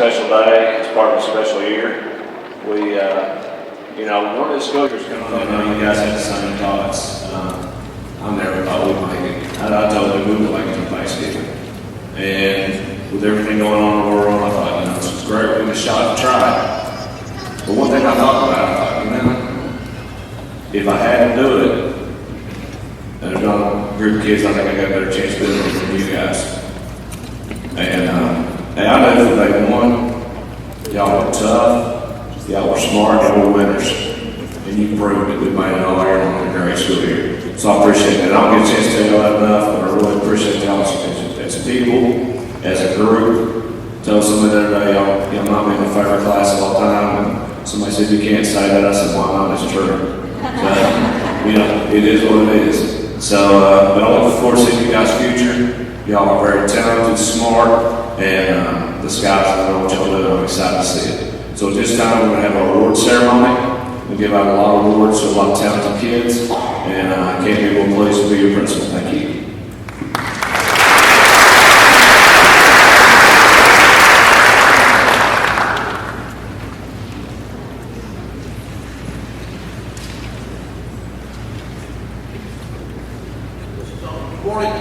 special day. It's part of a special year. We, one of the school years coming up, I know you guys had the same thoughts. I never thought we'd make it. I told you we would make it to Thanksgiving. And with everything going on in the world, I thought, this was great. We had a shot to try. But one thing I thought about, I thought, if I had to do it, and there's not a group of kids, I think I got a better chance of doing it than you guys. And I know from day one, y'all were tough, y'all were smart, y'all were winners. And you proved it. We made it all year long in a great school year. So I appreciate that. I don't get a chance to tell you that enough, but I really appreciate y'all as people, as a group. Tell somebody the other day, y'all not be in the favorite class all the time. And somebody said, you can't say that. I said, why not? It's true. So, it is what it is. So, but I look forward to seeing you guys' future. Y'all are very talented, smart, and the sky's the limit. What y'all do, I'm excited to see it. So at this time, we're going to have our award ceremony. We give out a lot of awards to a lot of talented kids, and I can't be more pleased to be your principal. Thank you. Good morning.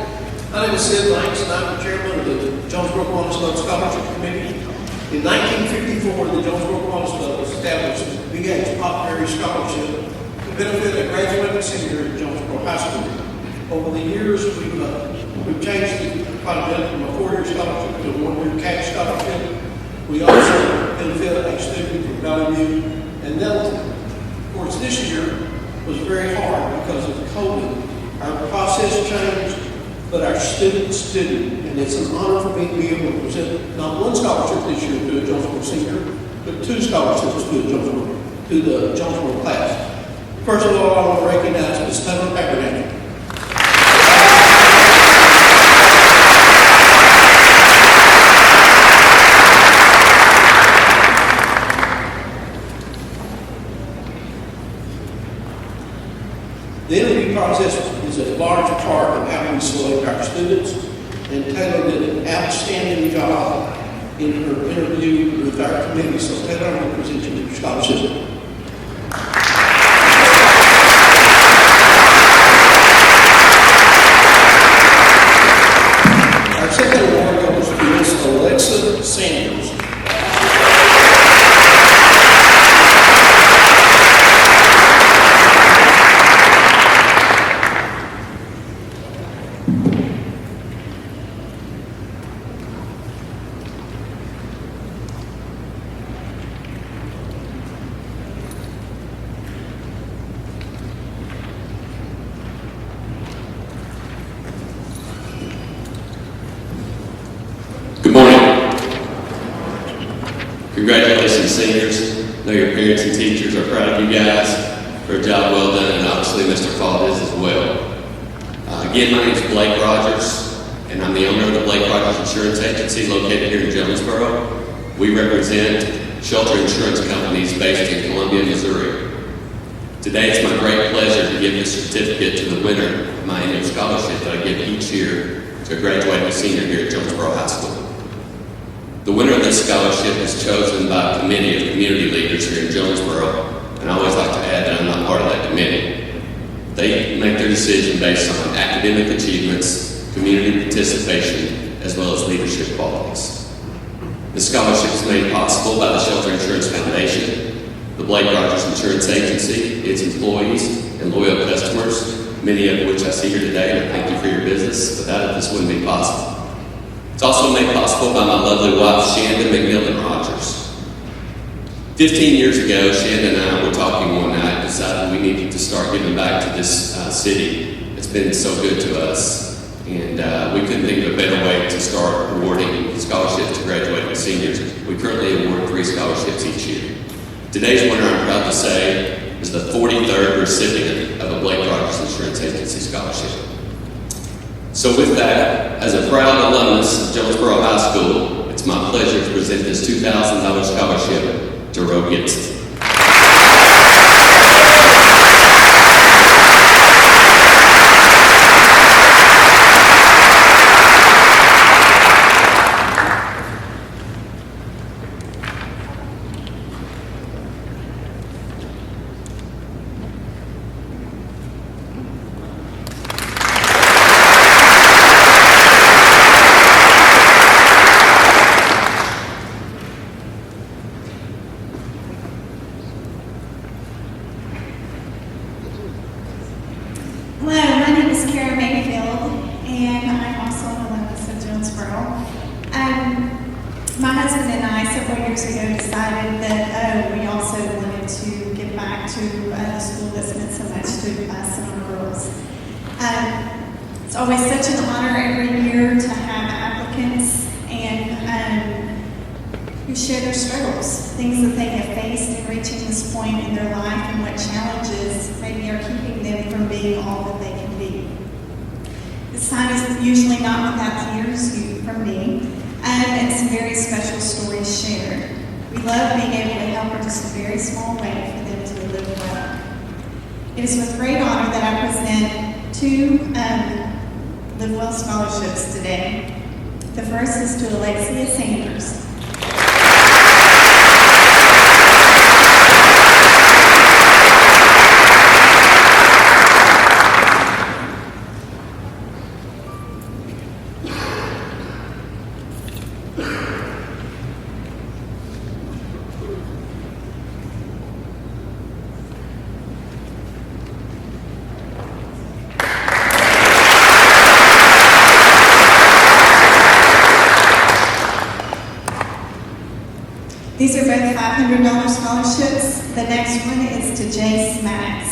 My name is Sid Lanks, and I'm the chairman of the Jonesboro Kiwanis Club Scholarship Committee. In 1954, the Jonesboro Kiwanis Club was established as a BH Popularity Scholarship to benefit a graduating senior at Jonesboro High School. Over the years, we've changed it quite a bit from a 4-year scholarship to a 1-year cash scholarship. We also benefit a student from Valley View and Nelson. Of course, this year was very hard because of COVID. Our process changed, but our students didn't. And it's an honor for me to be able to present not one scholarship this year to a Jonesboro senior, but 2 scholarships to the Jonesboro class. First of all, I want to recognize Ms. Taylor Packardane. The interview process is a large part of how we select our students, and Taylor did an outstanding job in her interview with our committee. So Taylor, I'm going to present you with your scholarship. Our second award goes to Ms. Lexie Sanders. Good morning. Congratulations, seniors. I know your parents and teachers are proud of you guys for a job well done, and obviously Mr. Fault is as well. Again, my name is Blake Rogers, and I'm the owner of the Blake Rogers Insurance Agency located here in Jonesboro. We represent shelter insurance companies based in Columbia, Missouri. Today, it's my great pleasure to give this certificate to the winner of my annual scholarship that I give each year to a graduating senior here at Jonesboro High School. The winner of this scholarship is chosen by a committee of community leaders here in Jonesboro, and I always like to add that I'm not part of that committee. They make their decision based on academic achievements, community participation, as well as leadership qualities. The scholarship is made possible by the Shelter Insurance Foundation, the Blake Rogers Insurance Agency, its employees, and loyal customers, many of which I see here today, and I thank you for your business. Without it, this wouldn't be possible. It's also made possible by my lovely wife, Shanda McMillan Rogers. 15 years ago, Shanda and I were talking one night and decided we needed to start giving back to this city. It's been so good to us, and we couldn't think of a better way to start awarding scholarships to graduating seniors. We currently award 3 scholarships each year. Today's winner, I'm proud to say, is the 43rd recipient of a Blake Rogers Insurance Agency scholarship. So with that, as a proud alumnus of Jonesboro High School, it's my pleasure to present this $2,000 scholarship to Roe Gibson. is Kara Mayfield, and I'm also an alumnus of Jonesboro. My husband and I, several years ago, decided that we also wanted to give back to the school that's meant so much to us and our girls. It's always such an honor every year to have applicants and who share their struggles, things that they have faced in reaching this point in their life, and what challenges maybe are keeping them from being all that they can be. This time is usually not without tears from me, and some very special stories shared. We love being able to help in just a very small way for them to live well. It is with great honor that I present two Live Well scholarships today. The first is to Lexie Seniors. These are both $500 scholarships. The next one is to Jace Maddox.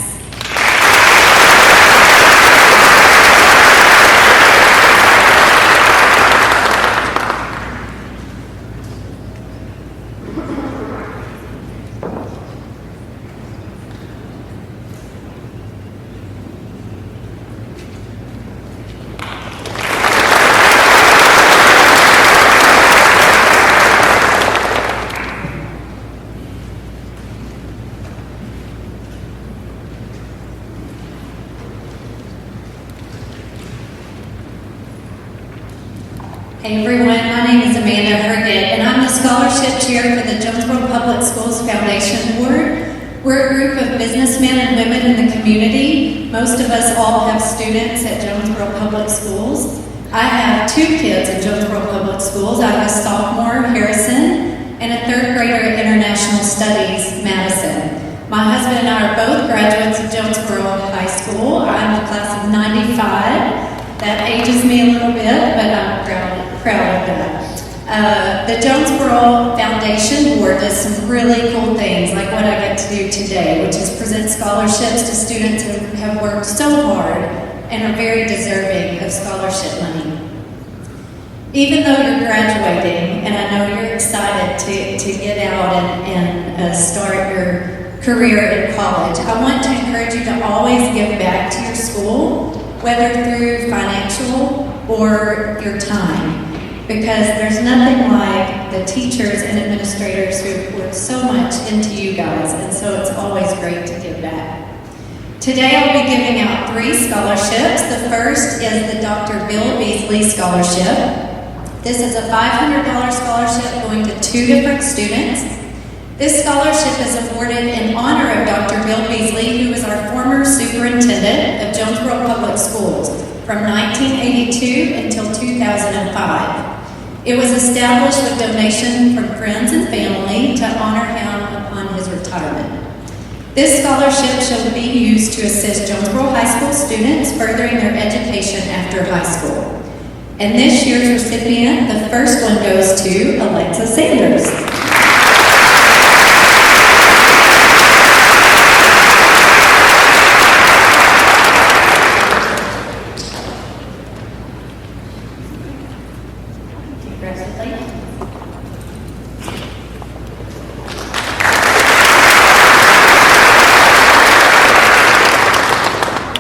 Hey everyone, my name is Amanda Herget, and I'm the scholarship chair for the Jonesboro Public Schools Foundation Award. We're a group of businessmen and women in the community. Most of us all have students at Jonesboro Public Schools. I have two kids at Jonesboro Public Schools. I have a sophomore, Harrison, and a third grader at International Studies, Madison. My husband and I are both graduates of Jonesboro High School. I'm the class of '95. That ages me a little bit, but I'm proud of that. The Jonesboro Foundation Board does some really cool things, like what I get to do today, which is present scholarships to students who have worked so hard and are very deserving of scholarship money. Even though you're graduating, and I know you're excited to get out and start your career in college, I want to encourage you to always give back to your school, whether through financial or your time, because there's nothing like the teachers and administrators who poured so much into you guys, and so it's always great to give back. Today I'll be giving out 3 scholarships. The first is the Dr. Bill Beasley Scholarship. This is a $500 scholarship going to 2 different students. This scholarship is awarded in honor of Dr. Bill Beasley, who was our former superintendent of Jonesboro Public Schools from 1982 until 2005. It was established with donation from friends and family to honor him upon his retirement. This scholarship shall be used to assist Jonesboro High School students furthering their education after high school. And this year's recipient, the first one goes to Alexa Sanders.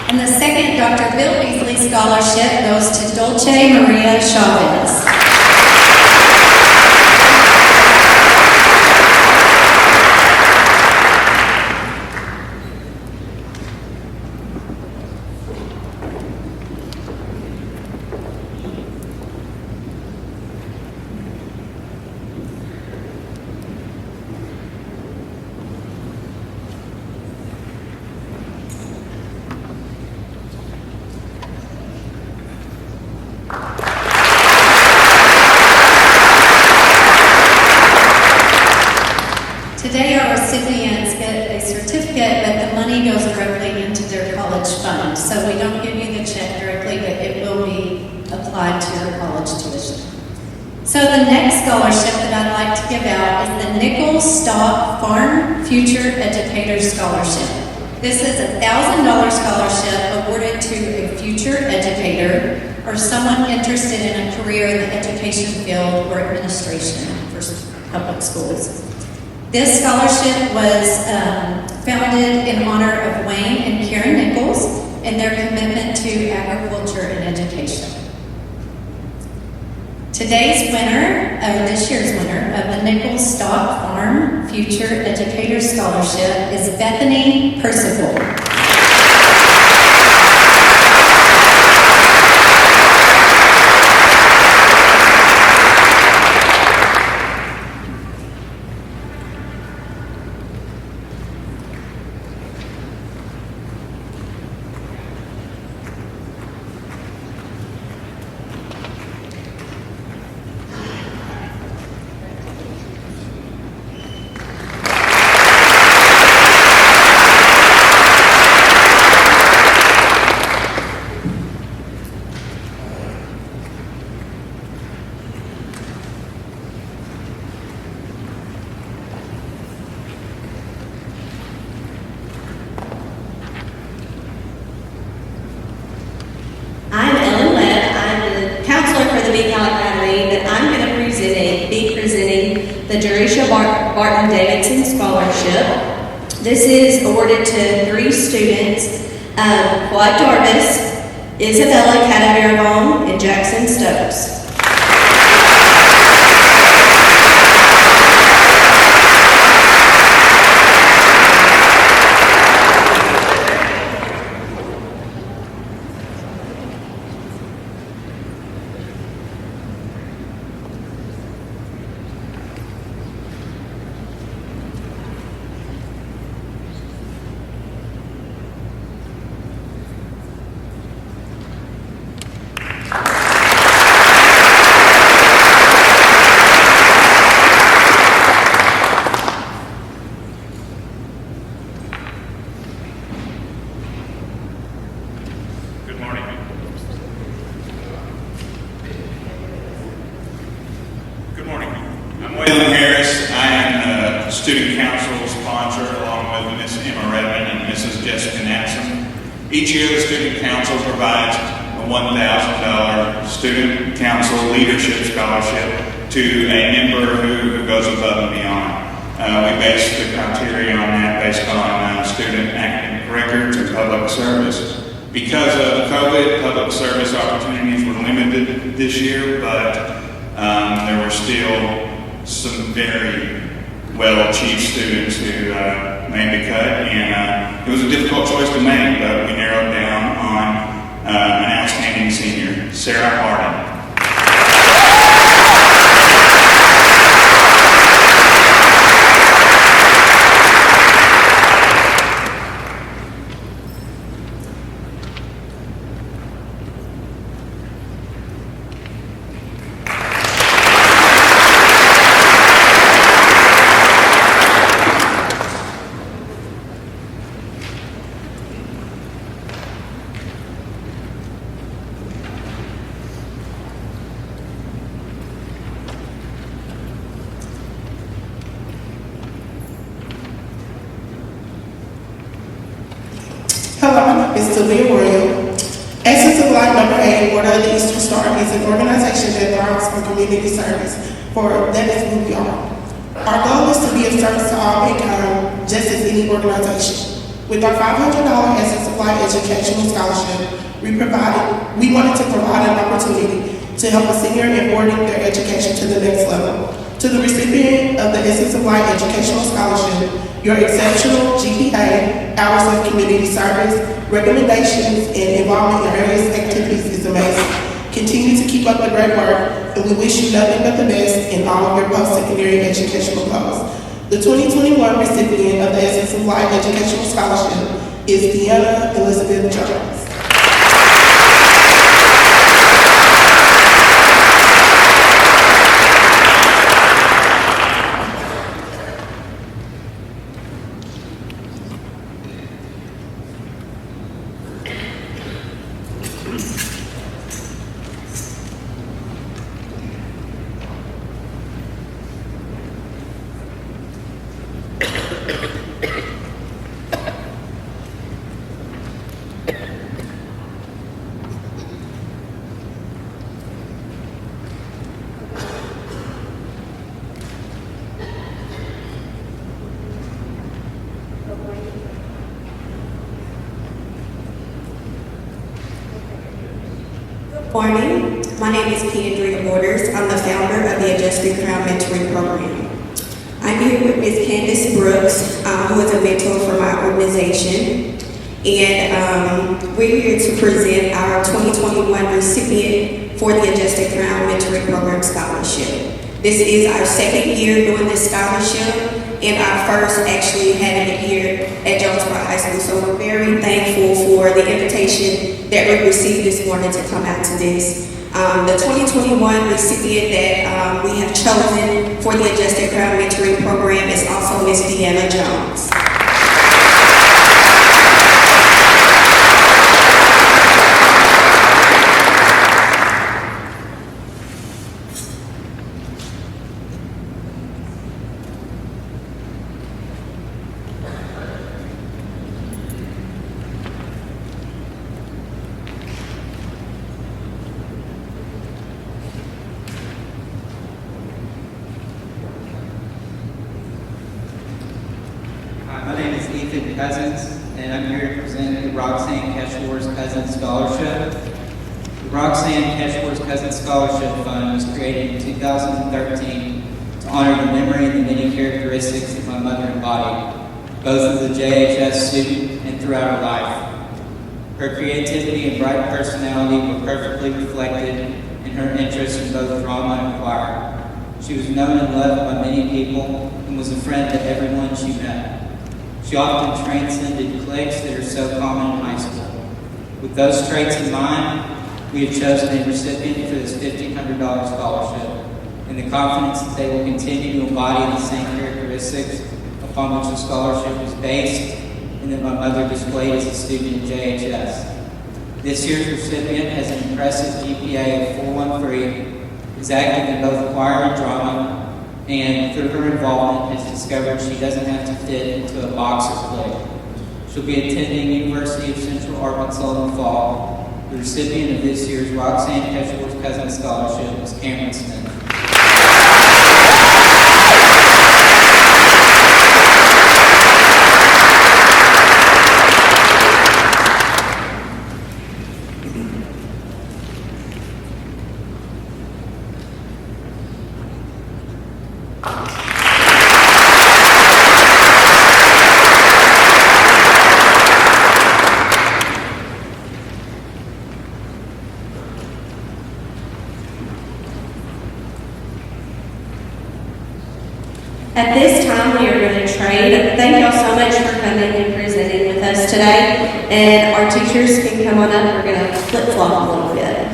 And the second Dr. Bill Beasley Scholarship goes to Dulce Maria Chavez. Today our recipients get a certificate, but the money goes directly into their college fund, so we don't give you the check applied to your college tuition. So the next scholarship that I'd like to give out is the Nichols Stock Farm Future Educator Scholarship. This is a $1,000 scholarship awarded to a future educator or someone interested in a career in the education field or administration for public schools. This scholarship was founded in honor of Wayne and Karen Nichols and their commitment to agriculture and education. Today's winner, this year's winner of the Nichols Stock Farm Future Educator Scholarship is Bethany Percival. This is awarded to 3 students, Quad Darvis, Isabella Cadaverabon, and Jackson Stokes. Student Council sponsor, along with Ms. Emma Redmond and Mrs. Jessica Natson. Each year, the Student Council provides a $1,000 Student Council Leadership Scholarship to a member who goes above and beyond. We base the criteria on that based on student academic records and public service. Because of COVID, public service opportunities were limited this year, but there were still some very well-achieved students who made the cut, and it was a difficult choice to make, but we narrowed down on an outstanding senior, Sarah Hardin. Hello, it's Sylvia Royal. Essence of Life number 8, Order of the Eastern Star, is an organization that thrives on community service, for that is who we are. Our goal is to be of service to all mankind, just as any organization. With our $500 Essence of Life educational scholarship, we wanted to provide an opportunity to help a senior in forwarding their education to the next level. To the recipient of the Essence of Life educational scholarship, your exceptional GPA, hours of community service, recommendations, and involvement in various activities is amazing. Continue to keep up the great work, and we wish you nothing but the best in all of your post-secondary educational goals. The 2021 recipient of the Essence of Life educational scholarship is Deanna Elizabeth Jones. Morning. My name is Emrie Waters. I'm the founder of the Adjusted Crown Mentoring Program. I'm here with Ms. Candace Brooks, who is a mentor for my organization. And we're here to present our 2021 recipient for the Adjusted Crown Mentoring Program Scholarship. This is our second year doing this scholarship and our first actually having it here at Jonesboro High School. So we're very thankful for the invitation that we received this morning to come out to this. The 2021 recipient that we have chosen for the Adjusted Crown Mentoring Program is also Ms. Deanna Jones. My name is Ethan Cousins, and I'm here to present the Roxanne Cashmore's Cousins Scholarship. The Roxanne Cashmore's Cousins Scholarship Fund was created in 2013 to honor the memory and the many characteristics that my mother embodied, both as a JHS student and throughout her life. Her creativity and bright personality were perfectly reflected in her interest in both drama and choir. She was known and loved by many people and was a friend to everyone she met. She often transcended cliques that are so common in high school. With those traits in mind, we have chosen a recipient for this $1,500 scholarship in the confidence that they will continue to embody the same characteristics upon which the scholarship is based and that my mother displayed as a student at JHS. This year's recipient has an impressive GPA of 413, is active in both choir and drama, and through her involvement has discovered she doesn't have to fit into a box or clique. She'll be attending University of Central Arkansas in the fall. The recipient of this year's Roxanne Cashmore's Cousins Scholarship is Cameron Smith. At this time, we are going to trade. Thank y'all so much for coming and presenting with us today. And our teachers can come on up. We're going to flip-flop a little bit.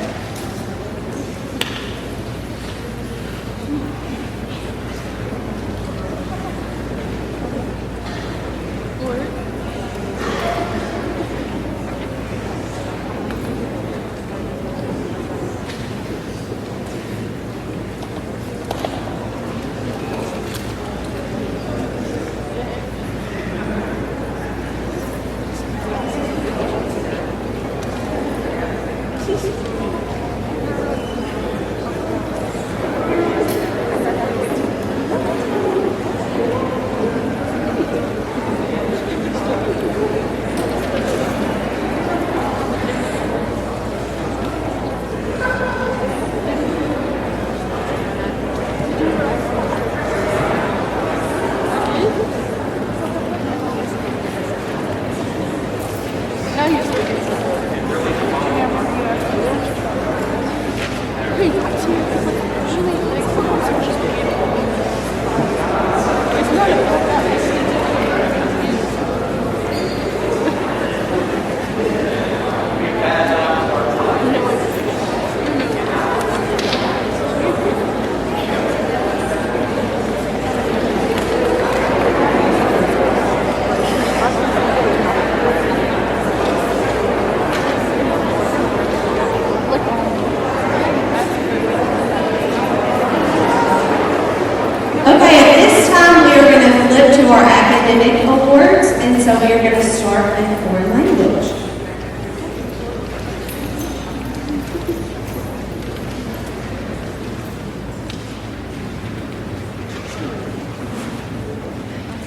Our academic awards, and so we are going to start with foreign language.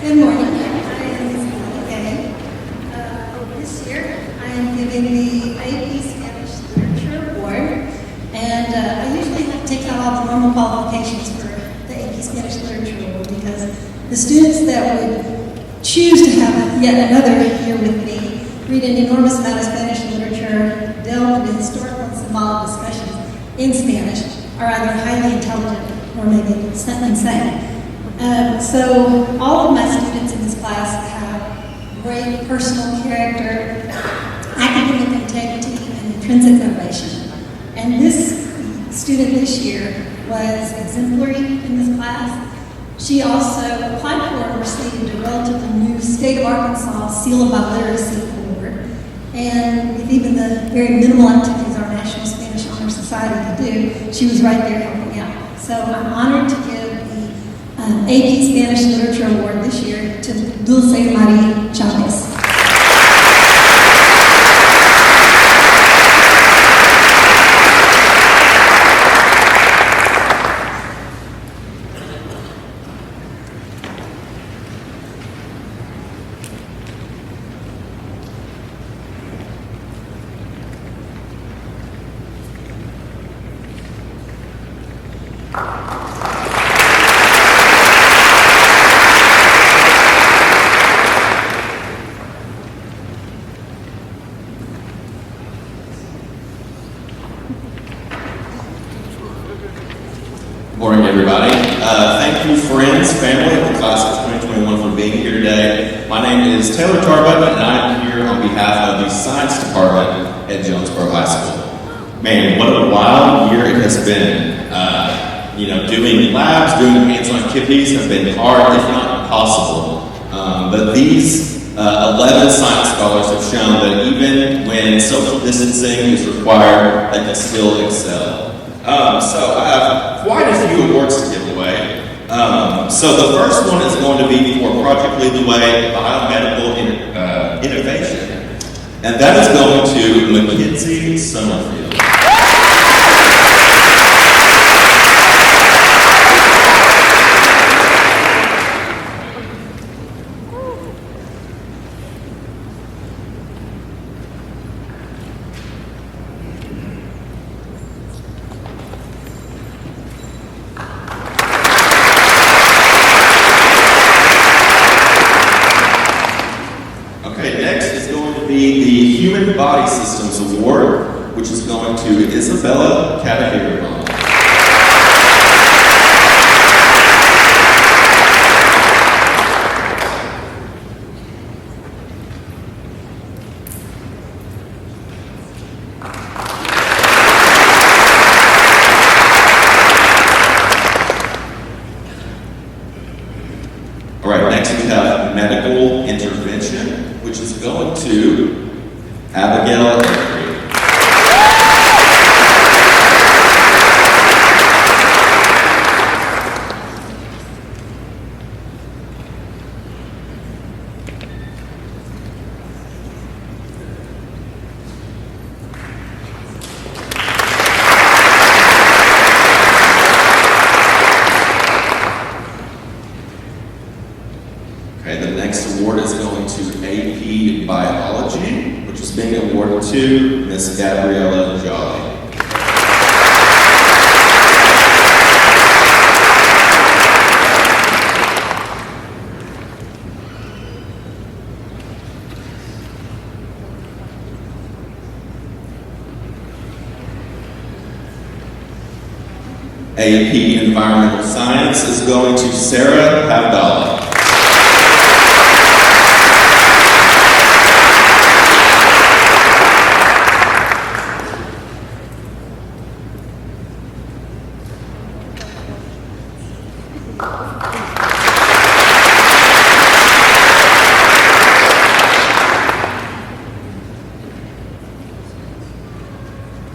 Good morning. I am Gay. This year, I am giving the AP Spanish Literature Award normal qualifications for the AP Spanish Literature Award, because the students that would choose to have yet another year with me read an enormous amount of Spanish literature, delve into historical and symbolic discussions in Spanish, are either highly intelligent or maybe insane. So all of my students in this class have great personal character, academic integrity, and intrinsic motivation. And this student this year was exemplary in this class. She also applied for and received a relatively new State of Arkansas Seal of Biliteracy Award. And with even the very minimal activities our National Spanish Honor Society could do, she was right there helping out. So I'm honored to give the AP Spanish Literature Award this year to Dulce Maria Chavez. Morning, everybody. Thank you, friends, family of the class of 2021 for being here today. My name is Taylor Tarbutton, and I'm here on behalf of the Science Department at Jonesboro High School. Man, what a wild year it has been. Doing labs, doing hands-on activities have been hard, if not impossible. But these 11 science scholars have shown that even when social distancing is required, they can still excel. So I have quite a few awards to give away. So the first one is going to be for Project Lead the Way Biomedical Innovation. And that is going to Mackenzie Summerfield. The Human Body Systems Award, which is going to Isabella Cadaverón. All right, next we have Medical Intervention, which is going to Abigail Emrie. Okay, the next award is going to AP Biology, which is being awarded to Miss Gabriella Jolly. AP Environmental Science is going to Sarah Havdalah.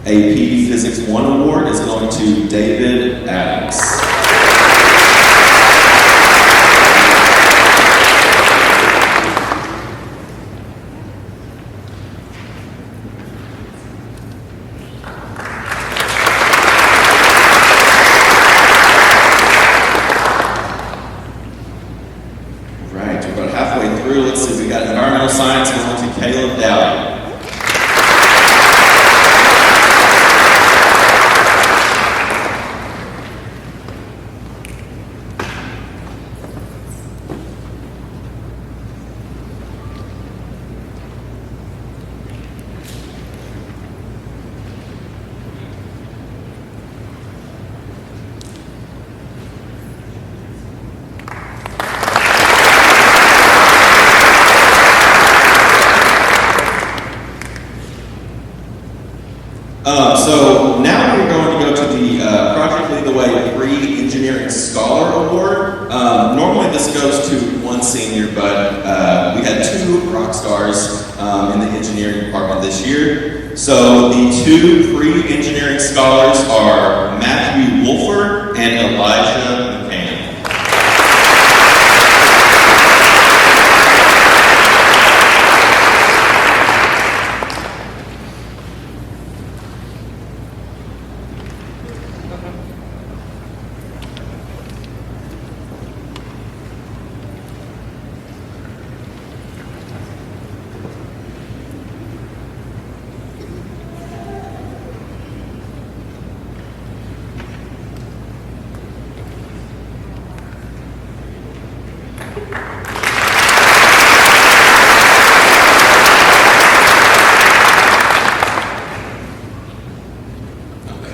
AP Physics 1 Award is going to David Adams. Right, we're about halfway through. Let's see, we got Environmental Science going to Caleb Dowdy. So now we're going to go to the Project Lead the Way Pre-Engineering Scholar Award. Normally this goes to one senior, but we had two rock stars in the engineering department this year. So the two pre-engineering scholars are Matthew Wolford and Elijah McCann.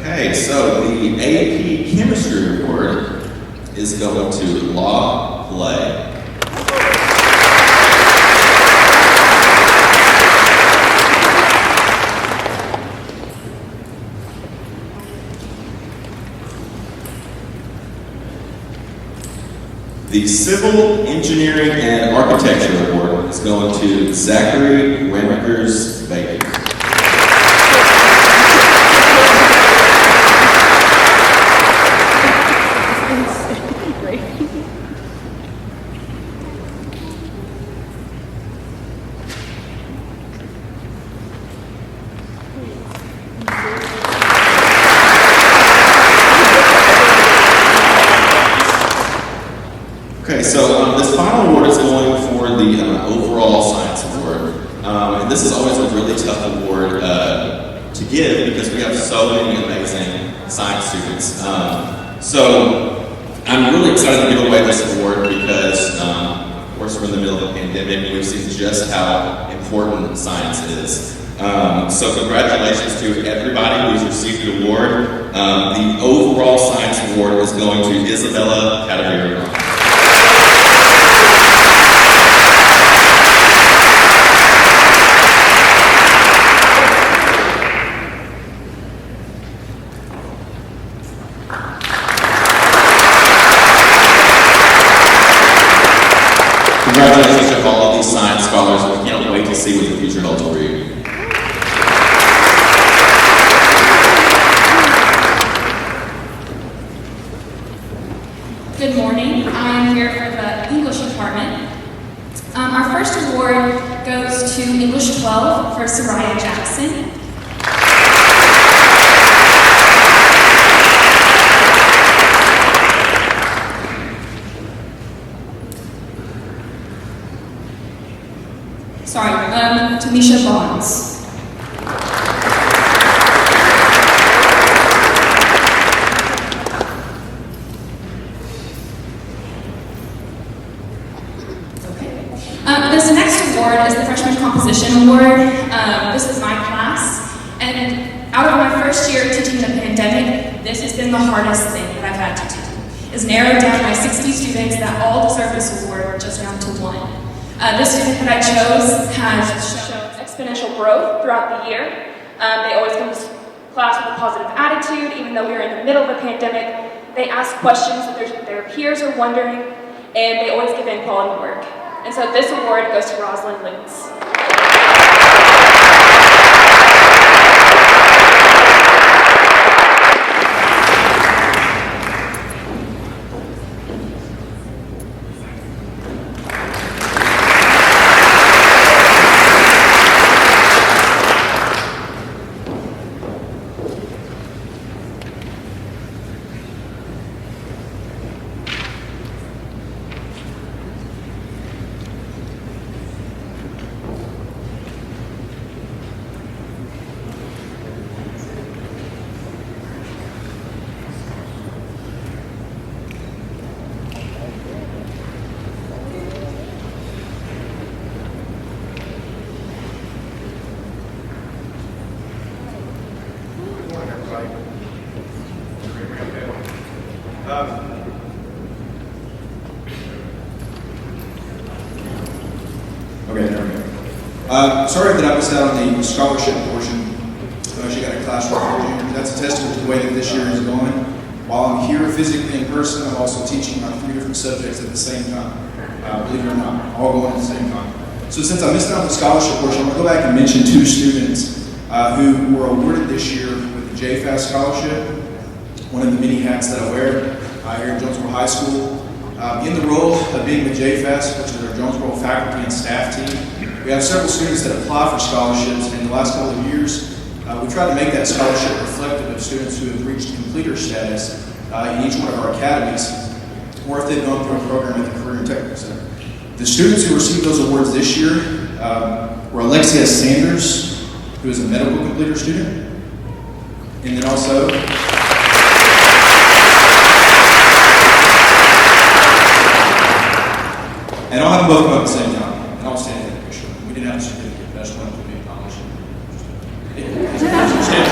Okay, so the AP Chemistry Award is going to Law Play. The Civil Engineering and Architecture Award is going to Zachary Remekers Baker. Okay, so this final award is going for the overall science award. And this is always a really tough award to give because we have so many amazing science students. So I'm really excited to give away this award because, of course, we're in the middle of a pandemic and we've seen just how important science is. So congratulations to everybody who's received the award. The overall science award is going to Isabella Cadavera. Congratulations to all of these science scholars. We can't wait to see what the future holds for you. Good morning. I'm here for the English department. Our first award goes to English 12 for Soraya Jackson. Tamisha Bonds. This next award is the Freshman Composition Award. This is my class, and out of my first year teaching the pandemic, this has been the hardest thing that I've had to do, is narrow down my 60 students that all deserve this award just down to one. This student that I chose has shown exponential growth throughout the year. They always come to class with a positive attitude, even though we are in the middle of a pandemic. They ask questions that their peers are wondering, and they always give in quality work. And so this award goes to Rosalind Lutz. Okay, there we go. Sorry that I missed out on the scholarship portion I've actually got a classroom for juniors. That's a testament to the way that this year is going. While I'm here physically in person, I'm also teaching on 3 different subjects at the same time. Believe it or not, all going at the same time. So since I missed out on the scholarship portion, I'm going to go back and mention 2 students who were awarded this year with the JHS Scholarship, one of the many hats that I wear here at Jonesboro High School. In the role of being with JFAS, which is our Jonesboro faculty and staff team, we have several students that apply for scholarships, and in the last couple of years, we tried to make that scholarship reflective of students who have reached completer status in each one of our academies, or if they've gone through a program at the Career and Technical Center. The students who received those awards this year were Lexie Sanders, who is a medical completer student, and then also and I'll have them both come up at the same time, and I'll stand in the picture. We didn't have a certificate, but I just wanted to be acknowledged. Stand.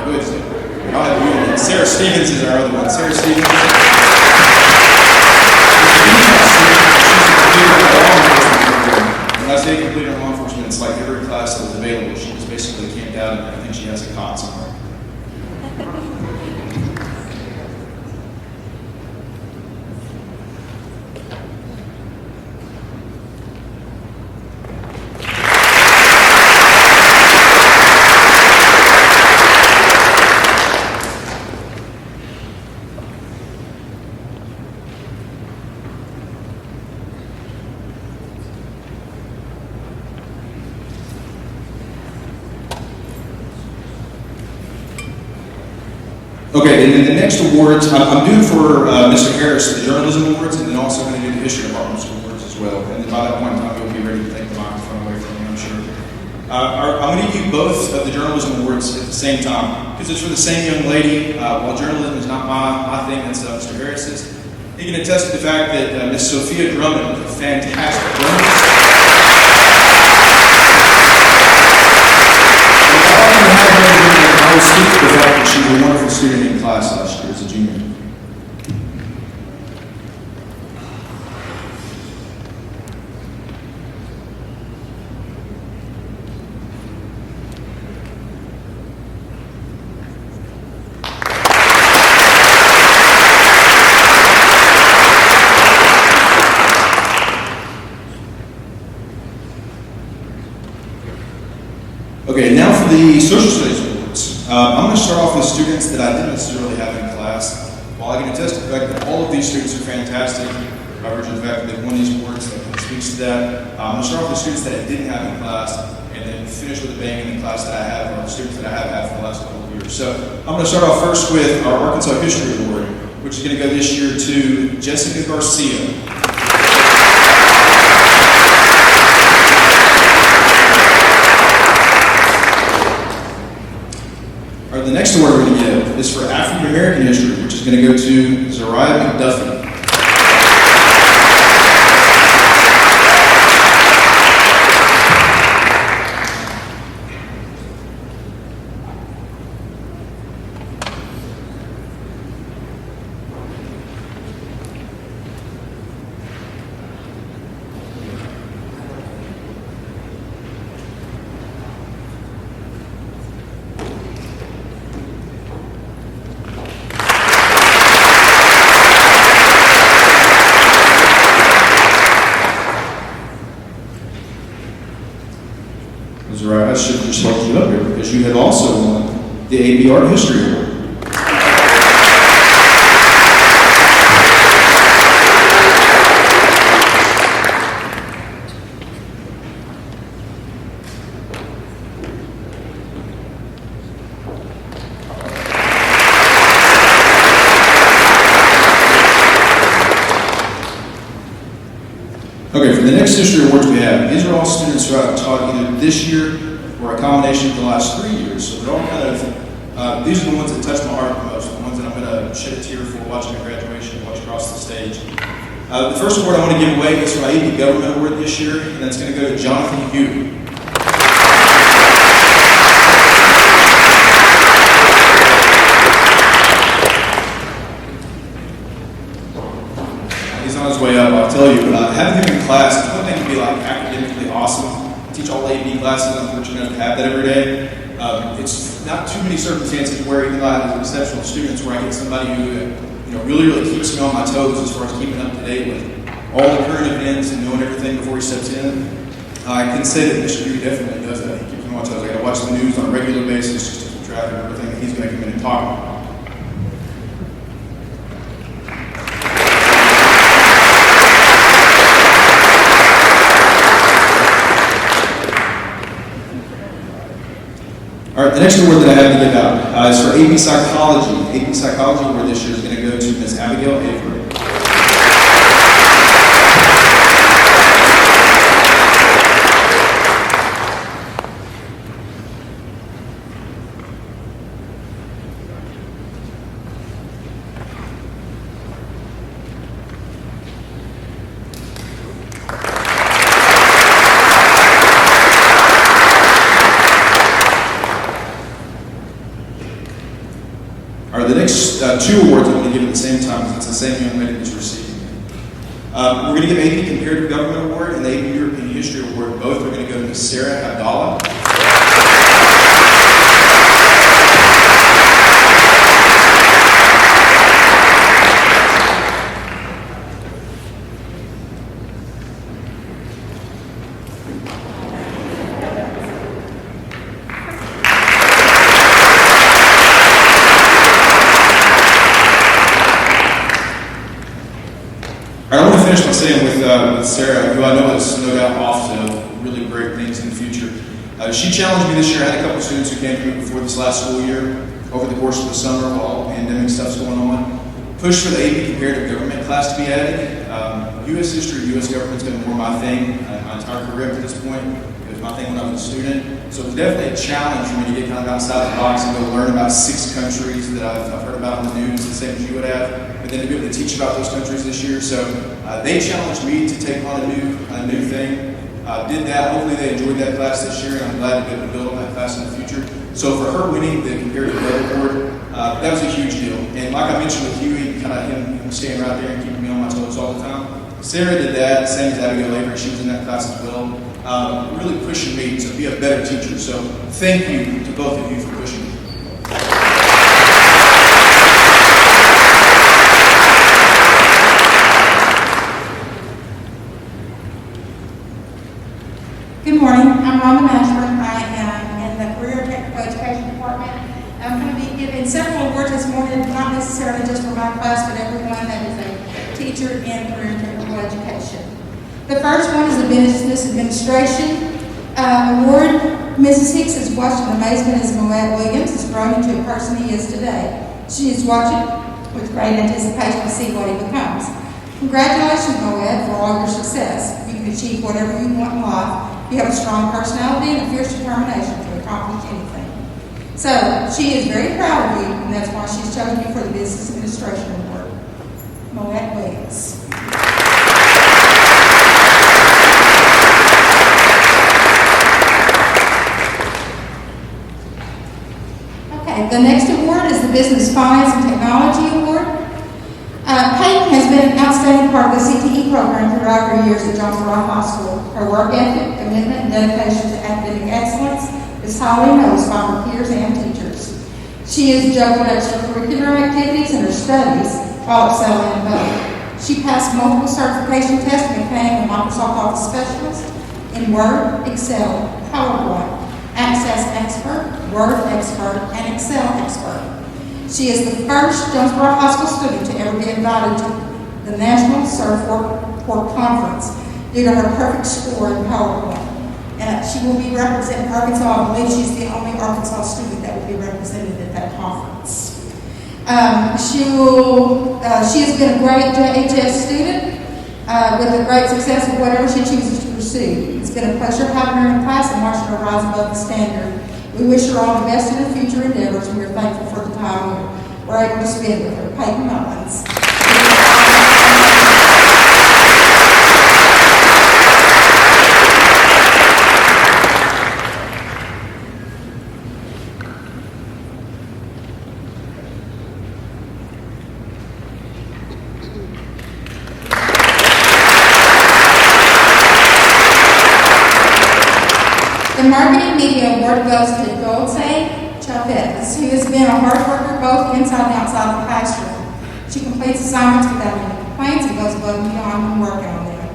Go ahead, stand. I'll have you, and Sarah Stevens is our other one. Sarah Stevens. When I say completer law enforcement, it's like every class that was available. She was basically camped out, and I think she has a cot somewhere. Okay, and then the next awards, I'm doing for Mr. Harris the Journalism Awards, and then also going to do the History Department's awards as well. And then by that point in time, you'll be ready to take the microphone away from me, I'm sure. I'm going to give you both of the Journalism Awards at the same time, because it's for the same young lady. While journalism is not my thing, that's Mr. Harris's. He can attest to the fact that Miss Sophia Drummond was a fantastic journalist. I will speak to the fact that she was a wonderful student in class last year as a junior. Okay, now for the Social Studies Awards. I'm going to start off with students that I didn't necessarily have in class. While I can attest to the fact that all of these students are fantastic, by virtue of the fact that they've won these awards, that speaks to that. I'm going to start off with students that I didn't have in class, and then finish with a bang in the class that I have, or the students that I have had for the last couple of years. So I'm going to start off first with our Arkansas History Award, which is going to go this year to Jessica Garcia. The next award we're going to give is for African American history, which is going to go to Zariah McDuffie. Zariah, I should just like you up here because you have also won the AP Art History Award. Okay, for the next history awards we have, these are all students who I've taught either this year or a combination of the last 3 years. So they're all kind of, these are the ones that touch my heart the most, the ones that I'm going to shed a tear for watching a graduation, watch across the stage. The first award I want to give away is for my AP Government Award this year, and that's going to go to Jonathan Hugh. He's on his way up, I'll tell you. Having him in class, it's one thing to be like academically awesome, teach all AP classes. I'm fortunate enough to have that that every day. It's not too many circumstances where, even though I have exceptional students, where I get somebody who really keeps me on my toes as far as keeping up to date with all the current events and knowing everything before he steps in. I can say that Mr. Dewey definitely does that. He keeps me on my toes. I got to watch the news on a regular basis just to keep track of everything that he's going to come in and talk about. All right, the next award that I have to give out is for AP Psychology. AP Psychology award this year is going to go to Ms. Abigail Avery. The next two awards I'm going to give at the same time because it's the same young lady that's receiving. We're going to give AP Comparative Government Award and the AP European History Award. Both are going to go to Ms. Sarah Abdallah. I want to finish by saying with Sarah, who I know is no doubt off to really great things in the future. She challenged me this year. I had a couple of students who came to me before this last school year, over the course of the summer while all the pandemic stuff's going on. Pushed for the AP Comparative Government class to be added. U.S. history, U.S. government's been more my thing my entire career up to this point. It was my thing when I was a student. So it was definitely a challenge for me to get kind of outside the box and go learn about 6 countries that I've heard about in the news, the same as you would have, but then to be able to teach about those countries this year. So they challenged me to take on a new thing. Did that. Hopefully they enjoyed that class this year, and I'm glad to be able to build on that class in the future. So for her winning the Comparative Level Award, that was a huge deal. And like I mentioned with Huey, kind of him staying right there and keeping me on my toes all the time. Sarah did that, same as Abigail Avery. She was in that class as well. Really pushing me to be a better teacher. So thank you to both of you for pushing me. Good morning, I'm Rhonda Mashburn. I am in the Career and Technical Education Department. I'm going to be giving several awards this morning, not necessarily just for my class, but everyone that is a teacher in Career and Technical Education. The first one is the Business Administration Award. Mrs. Hicks has watched in amazement as Moet Williams has grown into the person he is today. She is watching with great anticipation to see what he becomes. Congratulations, Moet, for all your success. You can achieve whatever you want in life. You have a strong personality and a fierce determination to accomplish anything. So, she is very proud of you, and that's why she's chosen you for the Business Administration Award. Moet Williams. Okay, the next award is the Business Finance and Technology Award. Peyton has been an outstanding part of the CTE program throughout her years at Jonesboro High School. Her work ethic, commitment, and dedication to academic excellence is highly noticed by her peers and teachers. She has juggled extracurricular activities in her studies while excelling in both. She passed multiple certification tests and became a Microsoft Office Specialist in Word, Excel, PowerPoint, Access Expert, Word Expert, and Excel Expert. She is the first Jonesboro High School student to ever be invited to the National Surfboard Conference due to her perfect score in PowerPoint. She will be representing Arkansas. I believe she's the only Arkansas student that will be represented at that conference. She has been a great JHS student with a great success in whatever she chooses to pursue. It's been a pleasure having her in class and watching her rise above the standard. We wish her all the best in her future endeavors, and we're thankful for the time we're able to spend with her. Peyton Mullins. The Marketing Media Award award goes to Dulce Chavez, who has been a hard worker both inside and outside the classroom. She completes assignments without any complaints and goes above and beyond when working on them.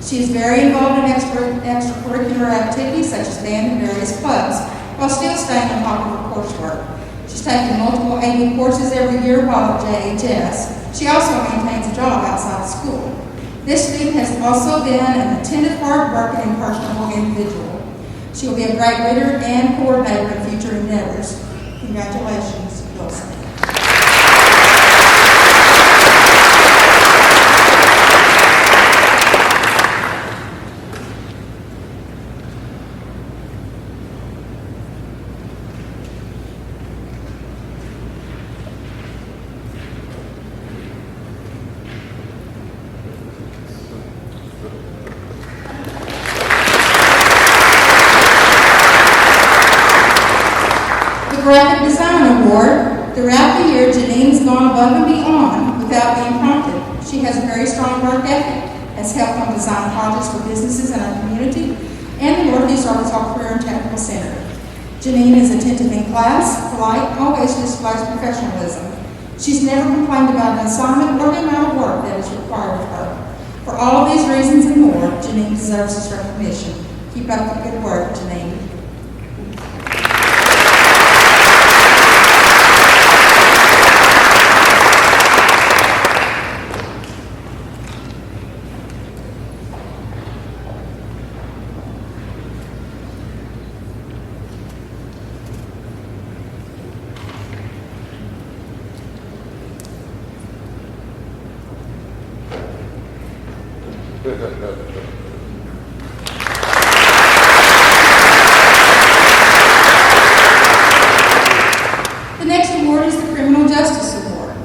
She is very involved in extracurricular activities such as band and various clubs, while still staying on top of her coursework. She's taken multiple AV courses every year while at JHS. She also maintains a job outside of school. This student has also been an attentive, hard-working, and personable individual. She will be a great leader and coordinator in future endeavors. Congratulations, Wilson. Graphic Design Award. Throughout the year, Janine's gone above and beyond without being prompted. She has a very strong work ethic, has helped on design projects for businesses in our community and the Northeast Arkansas Career and Technical Center. Janine is attentive in class, polite, always displays professionalism. She's never complained about an assignment or the amount of work that is required of her. For all of these reasons and more, Janine deserves this recognition. Keep up the good work, Janine. The next award is the Criminal Justice Award.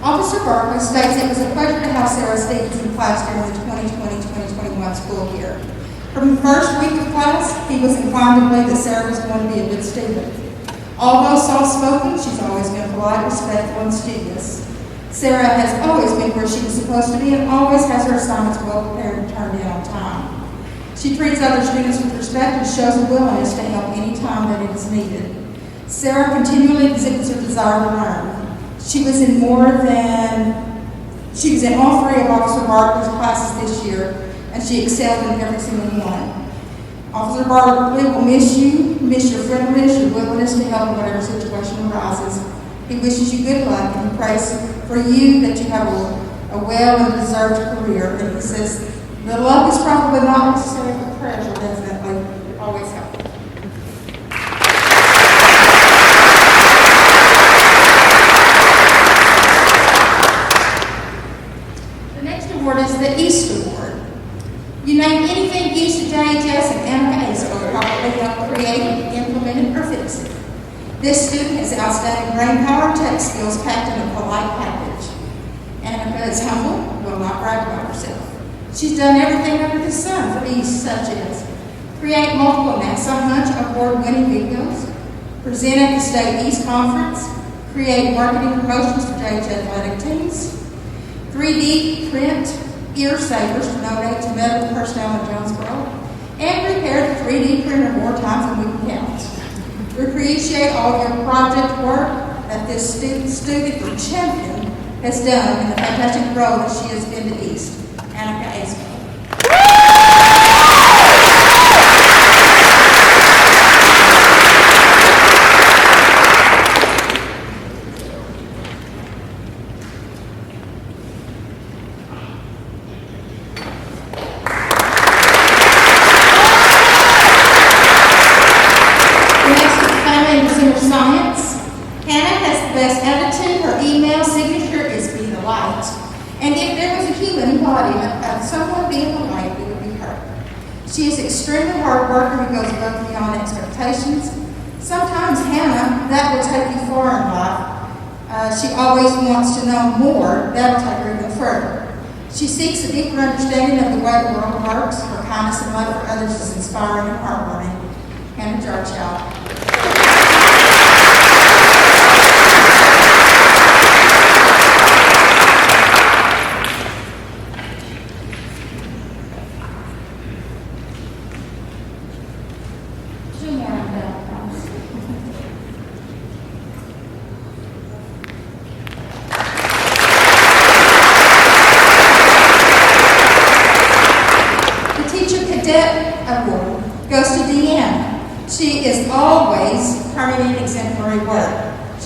Officer Barkley states it was a pleasure to have Sarah Stevens in class during the 2020-2021 school year. From the first week of class, he was inclined to believe that Sarah was going to be a good student. Although soft-spoken, she's always been polite, respectful, and studious. Sarah has always been where she was supposed to be and always has her assignments well prepared and turned in on time. She treats other students with respect and shows a willingness to help any time that it is needed. Sarah continually exhibits her desire to learn. She was in all three of Officer Barkley's classes this year, and she excelled in every single one. Officer Barkley will miss your friendliness, your willingness to help in whatever situation arises. He wishes you good luck and he prays for you that you have a well and deserved career. And he says, the luck is probably not necessary, but prayers will definitely always help. The next award is the East Award. You name anything east of JHS and Emrie will probably help create, implement it, or fix it. This student has outstanding brain power and tech skills packed in a polite package. Annika is humble, will not brag about herself. She's done everything under the sun for East, such as create multiple NASA Hunch award-winning videos, present at the State East Conference, create marketing promotions for JH athletic teams, 3D print ear savers to donate to medical personnel in Jonesboro, and repair the 3D printer more times than we can count. We appreciate all of your project work that this student or champion has done in the fantastic role that she has been to East. Annika Asco. Science. Hannah has the best attitude. Her email signature is "Be the Light." And if there was a human embodiment of someone being the light, it would be her. She is extremely hard worker who goes above and beyond expectations. Sometimes, Hannah, that will take you far in life. She always wants to know more. That will take her even further. She seeks a deeper understanding of the way the world works. Her kindness and love for others is inspiring and heartwarming. Hannah Jarchow. Good morning, Belle.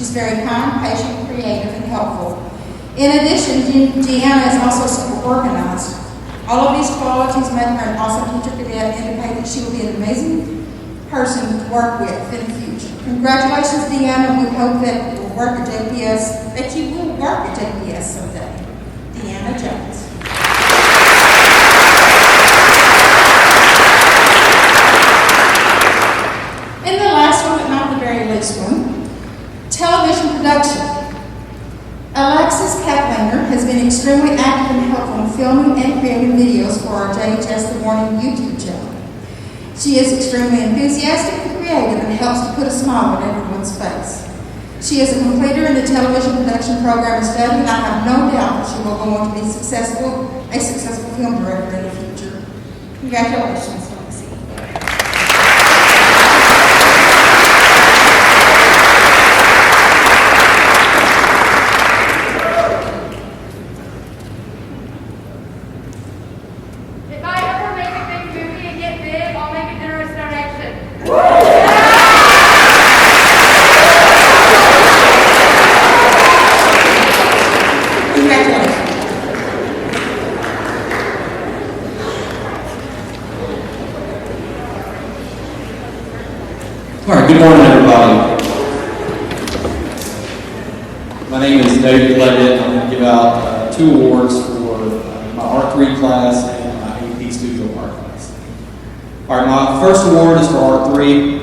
She's very kind, patient, creative, and helpful. In addition, Deanna is also super organized. All of these qualities make her an awesome teacher cadet and indicate that she will be an amazing person to work with in the future. Congratulations, Deanna. We hope that you will work at JPS someday. Deanna Jones. And the last one, but not the very least one, television production. Alexis Caplener has been extremely active and helpful in filming and creating videos for our JHS The Morning YouTube channel. She is extremely enthusiastic and creative and helps to put a smile on everyone's face. She is a completer in the television production program and study, and I have no doubt that she will go on to be a successful film director in the future. Congratulations, Lexie. If I ever make a big movie and get big, I'll make a generous donation. Congratulations. All right, good morning, everybody. My name is David Leggett. I'm going to give out 2 awards for my Art 3 class and my AP Studio Art class. All right, my first award is for Art 3.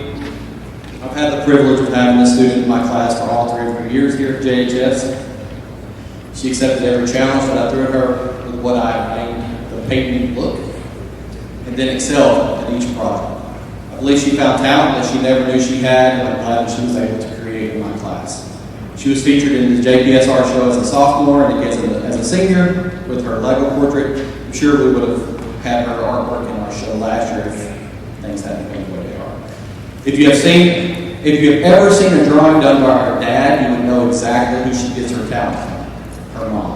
I've had the privilege of having this student in my class for all 3 of her years here at JHS. She accepted every challenge that I threw at her with what I named the painting look, and then excelled at each project. I believe she found talent that she never knew she had, and I'm glad that she was able to create in my class. She was featured in the JPS art show as a sophomore and again as a senior with her Lego portrait. I'm sure we would have had her artwork in our show last year if things hadn't been the way they are. If you have ever seen a drawing done by her dad, you would know exactly who she gets her talent from. Her mom.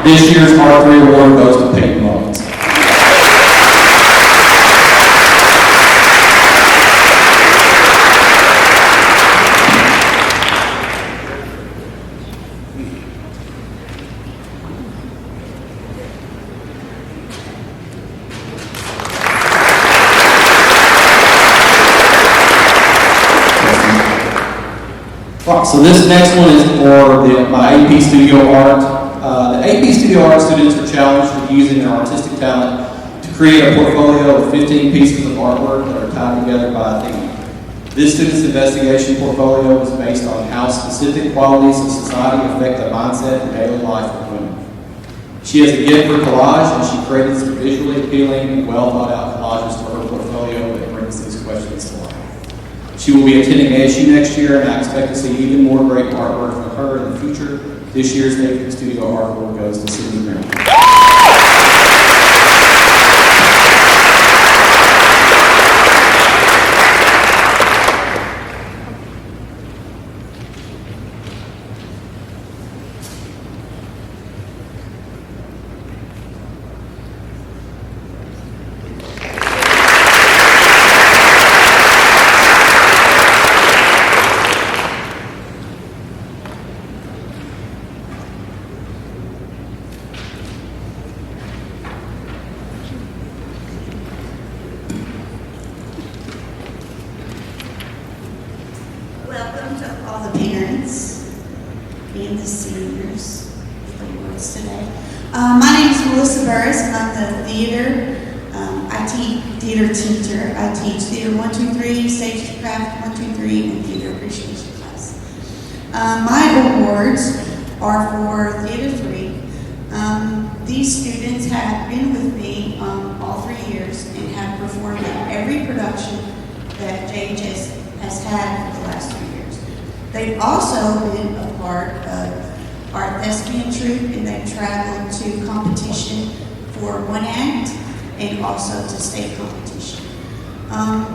This year's Art 3 award goes to Peyton Mullins. So this next one is for my AP Studio Art. The AP Studio Art students are challenged with using their artistic talent to create a portfolio of 15 pieces of artwork that are tied together by a theme. This student's investigation portfolio is based on how specific qualities of society affect the mindset and daily life of women. She has a gift for collage, and she created some visually appealing and well thought out collages for her portfolio that brings these questions to life. She will be attending ASU next year, and I expect to see even more great artwork from her in the future. This year's AP Studio Art Award goes to Sydney Merrill. Welcome to all the parents and the seniors for the awards today. My name is Melissa Burris, and I'm the theater teacher. I teach theater 1, 2, 3, stagecraft 1, 2, 3, and theater appreciation class. My awards are for Theater 3. These students have been with me all 3 years and have performed in every production that JHS has had for the last 3 years. They've also been a part of our thespian troupe, and they've traveled to competition for 1 act and also to state competition.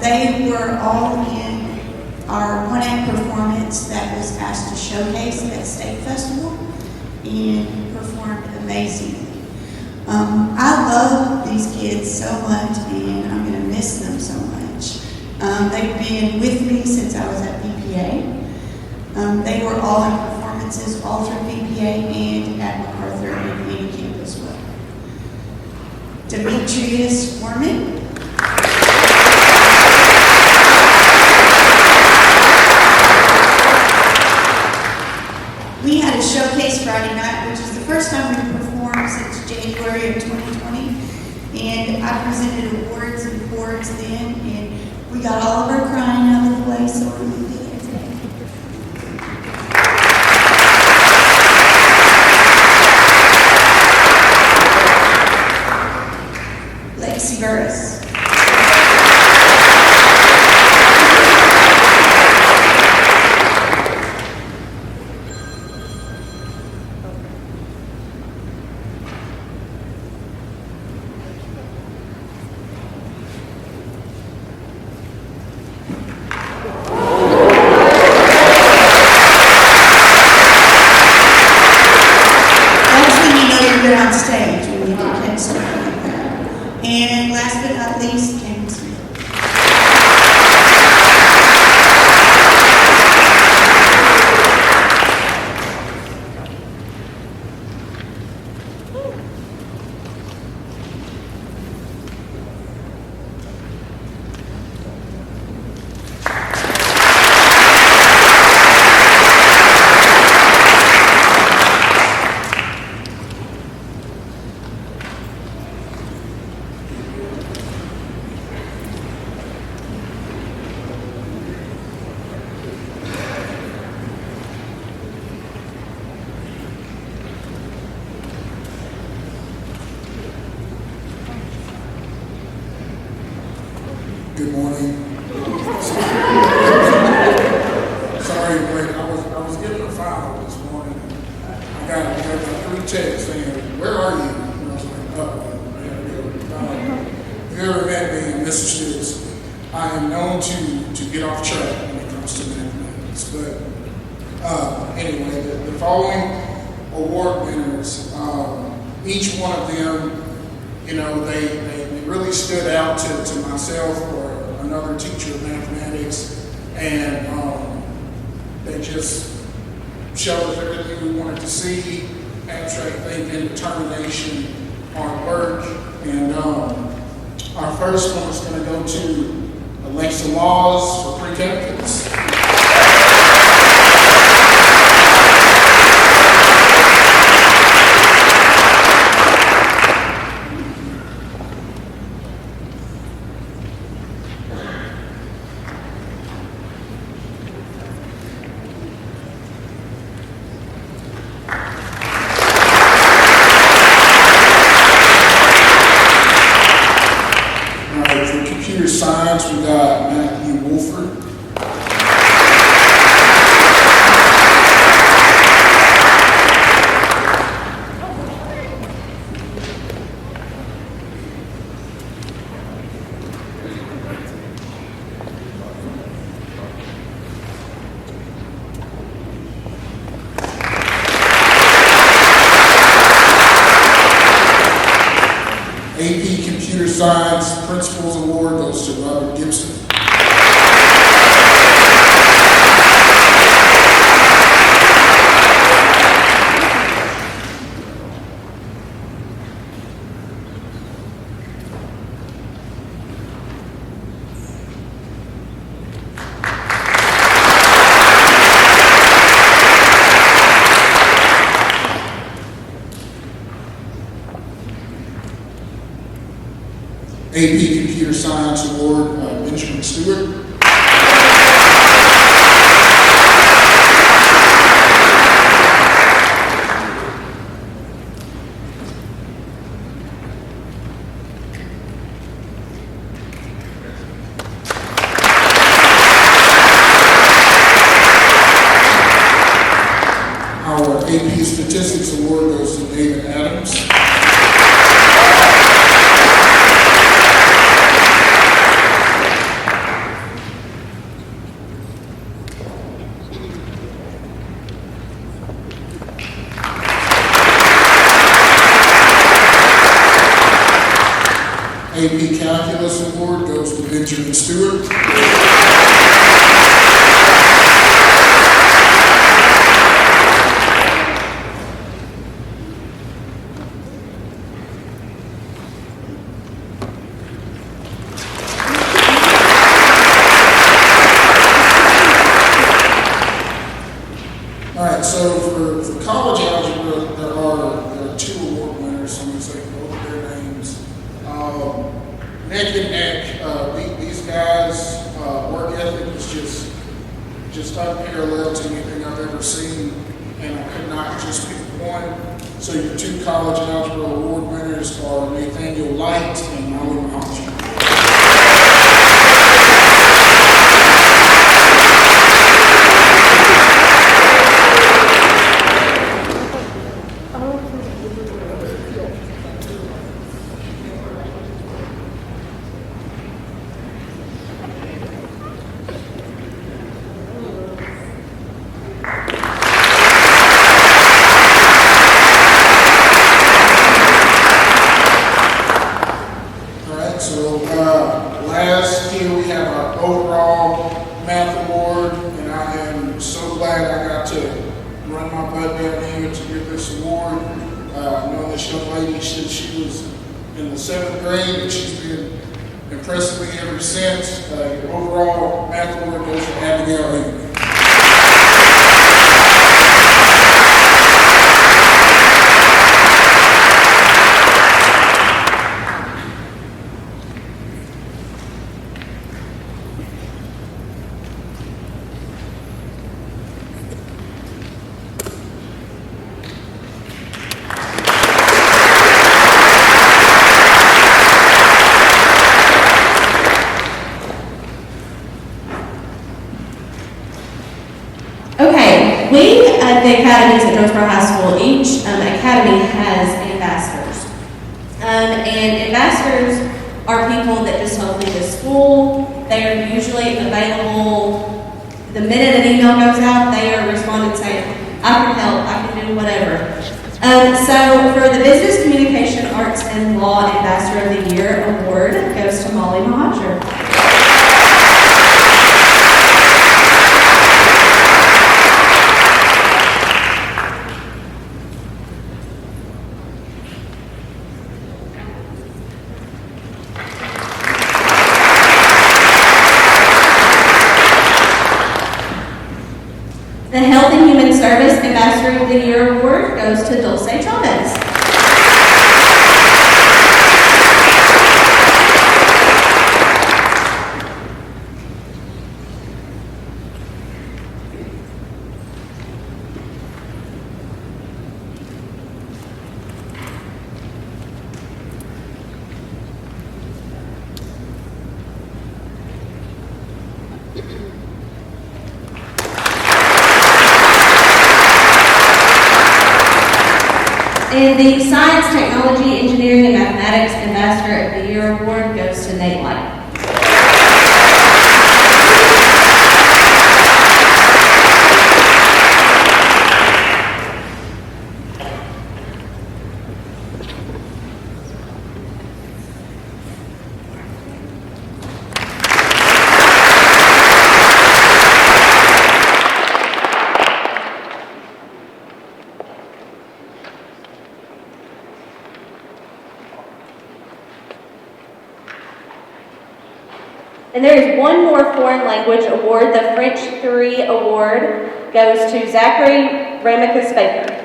They were all in our 1 act performance that was asked to showcase at State Festival and performed amazingly. I love these kids so much, and I'm going to miss them so much. They've been with me since I was at BPA. They were all in performances all through BPA and at MacArthur and Amy Camp as well. Demetrius Foreman. We had a showcase Friday night, which is the first time we've performed since January of 2020. And I presented awards and boards then, and we got all of our crying out of the way, so we're going to be there today. Lexie Burris. On stage when you do catch something like that. And last but not least, Cameron Smith. Good morning. Sorry, but I was given a file this morning. I got 3 texts saying, "Where are you?" And I was like, "Oh, man, if you ever met me in Mississippi, I am known to get off track when it comes to mathematics." But anyway, the following award winners, each one of them, they really stood out to myself or another teacher of mathematics, and they just showed us everything we wanted to see: abstract thinking, determination, hard work. And our first one is going to go to Alexa Laws for pre-calculus. Science, we got Matthew Wolford. AP Computer Science Principals Award goes to Robert Gibson. AP Computer Science Award, Benjamin Stewart. Our AP Statistics Award goes to David Adams. AP Calculus Award goes to Benjamin Stewart. is just unparalleled to anything I've ever seen, and I could not just pick one. So your two college algebra award winners are Nathaniel Light and Molly Mahachi. Last year we have our overall math award, and I am so glad I got to run my butt down here to get this award. Knowing this young lady since she was in the 7th grade, and she's been impressing me ever since. Your overall math award goes to Abigail Emrie. We at the academies at Jonesboro High School, each academy has ambassadors. And ambassadors are people that just help lead the school. They are usually available the minute an email goes out. They are responding saying, I can help, I can do whatever. So for the Business Communication Arts and Law Ambassador of the Year award goes to Molly Mahacher. The Health and Human Service Ambassador of the Year award goes to Dulce Chavez. And the Science, Technology, Engineering, and Mathematics Ambassador of the Year award goes to Nate Light. And there is one more foreign language award. The French 3 award goes to Zachary Ramicus Baker.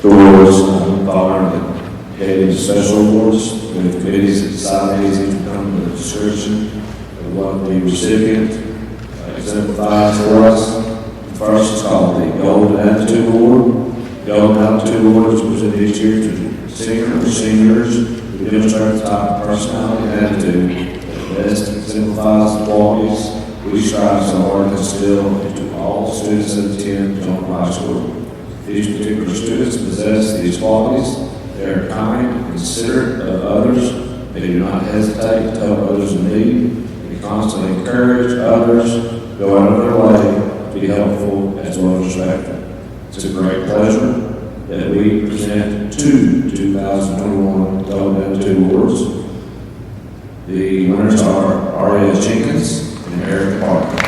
The awards fall under the heading of special awards. We have committees that decide these each come to the description of what the recipient exemplifies for us. The first is called the Golden Attitude Award. The Golden Attitude Award is presented each year to seniors who demonstrate the type of personality and attitude that best exemplifies the qualities we strive so hard to instill into all students that attend Jonesboro High School. These particular students possess these qualities. They are kind, considerate of others. They do not hesitate to help others in need. They constantly encourage others, go out of their way to be helpful as well as respectful. It's a great pleasure that we present two 2021 Departmental Awards. The winners are Aria Jenkins and Eric Parker.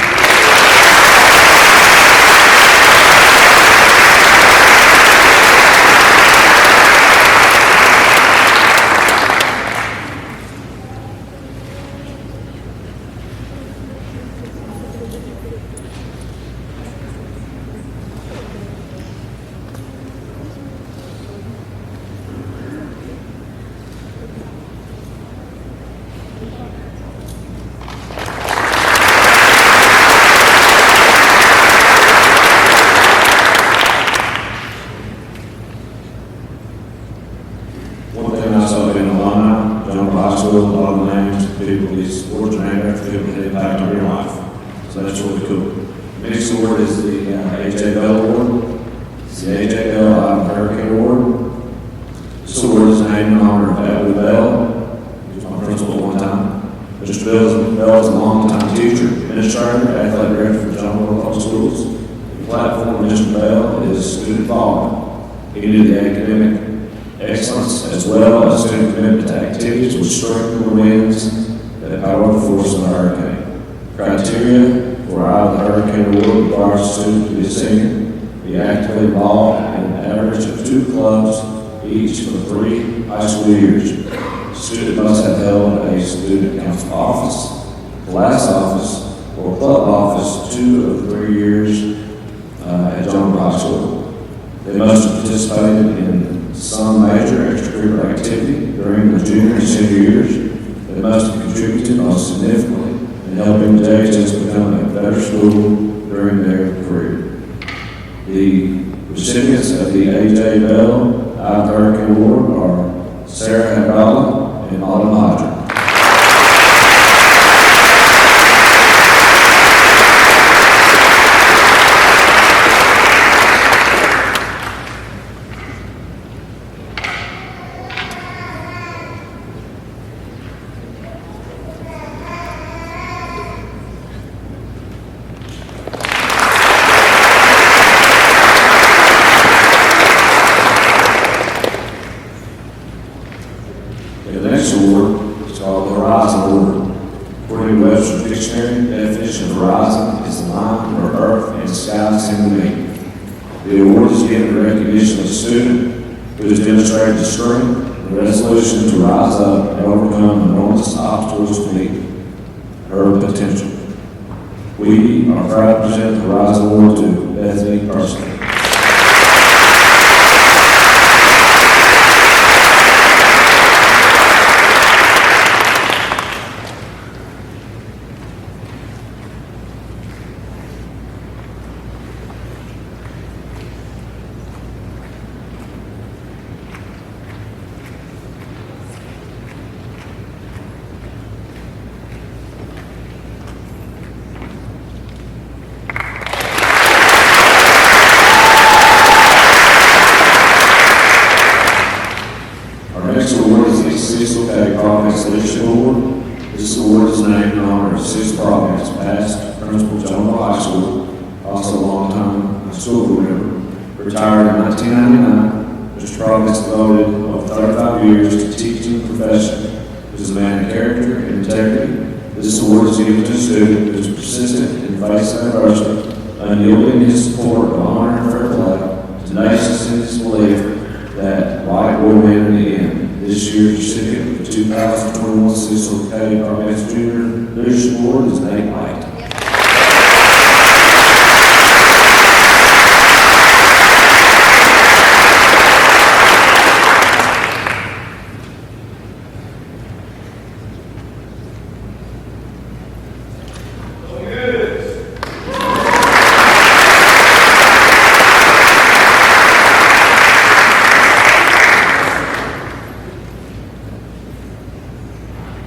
One thing I saw in alumni, John Knoxville, a lot of names, people, these awards are named after people that impact on your life. So that's really cool. Next award is the A.J. Bell Award. It's the A.J. Bell Island Hurricane Award. This award is named in honor of Abby Bell. He was my principal at one time. Mr. Bell is a longtime teacher, administrator, athletic director for John Public Schools. The platform of Mr. Bell is student involvement. He did the academic excellence as well as student commitment to activities which strengthen the winds that power the force of the hurricane. Criteria for either Hurricane Award requires a student to be a senior, be actively involved in an average of 2 clubs each for 3 high school years. The student must have held a student council office, class office, or club office 2 of 3 years at John Knoxville. They must have participated in some major extracurricular activity during their junior and senior years. They must have contributed most significantly in helping JHS become a better school during their career. The recipients of the A.J. Bell Island Hurricane Award are Sarah Abdallah and Autumn Hodger. The next award is called the Horizon Award. According to Webster's Dictionary, the definition of horizon is the line where earth and sky seem to meet. The award is given in recognition of a student who has demonstrated the strength and resolution to rise up and overcome enormous obstacles to meet her potential. We are proud to present the Horizon Award to Bethany Person. Leadership Award. This award is named in honor of 6 Providence past Principal John High School, also a long-time school board member. Retired in 1999, Mr. Providence devoted over 35 years to teaching the profession. He was a man of character and integrity. This award is given to a student who is persistent in the face of adversity, unyielding in his support of honor and fair play, tenacious in his belief that right will win in the end. This year's recipient of the 2021 Cecil K. Providence Junior Leadership Award is Nate White.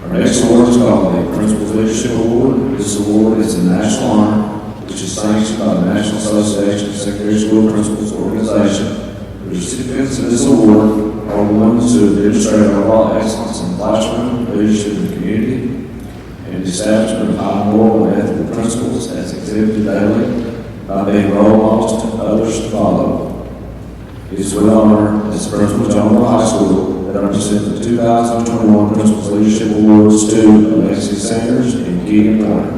Our next award is called the Principal's Leadership Award. This award is a national honor which is sanctioned by the National Association of Secondary School Principals Organization. The recipients of this award are ones who have demonstrated overall excellence in classroom, leadership in the community, and the establishment of high moral and ethical principles as exhibited daily by being role models to others to follow. It is with honor as principal of Jonesboro High School that I present the 2021 Principal's Leadership Awards to Lexie Sanders and Keegan Warner.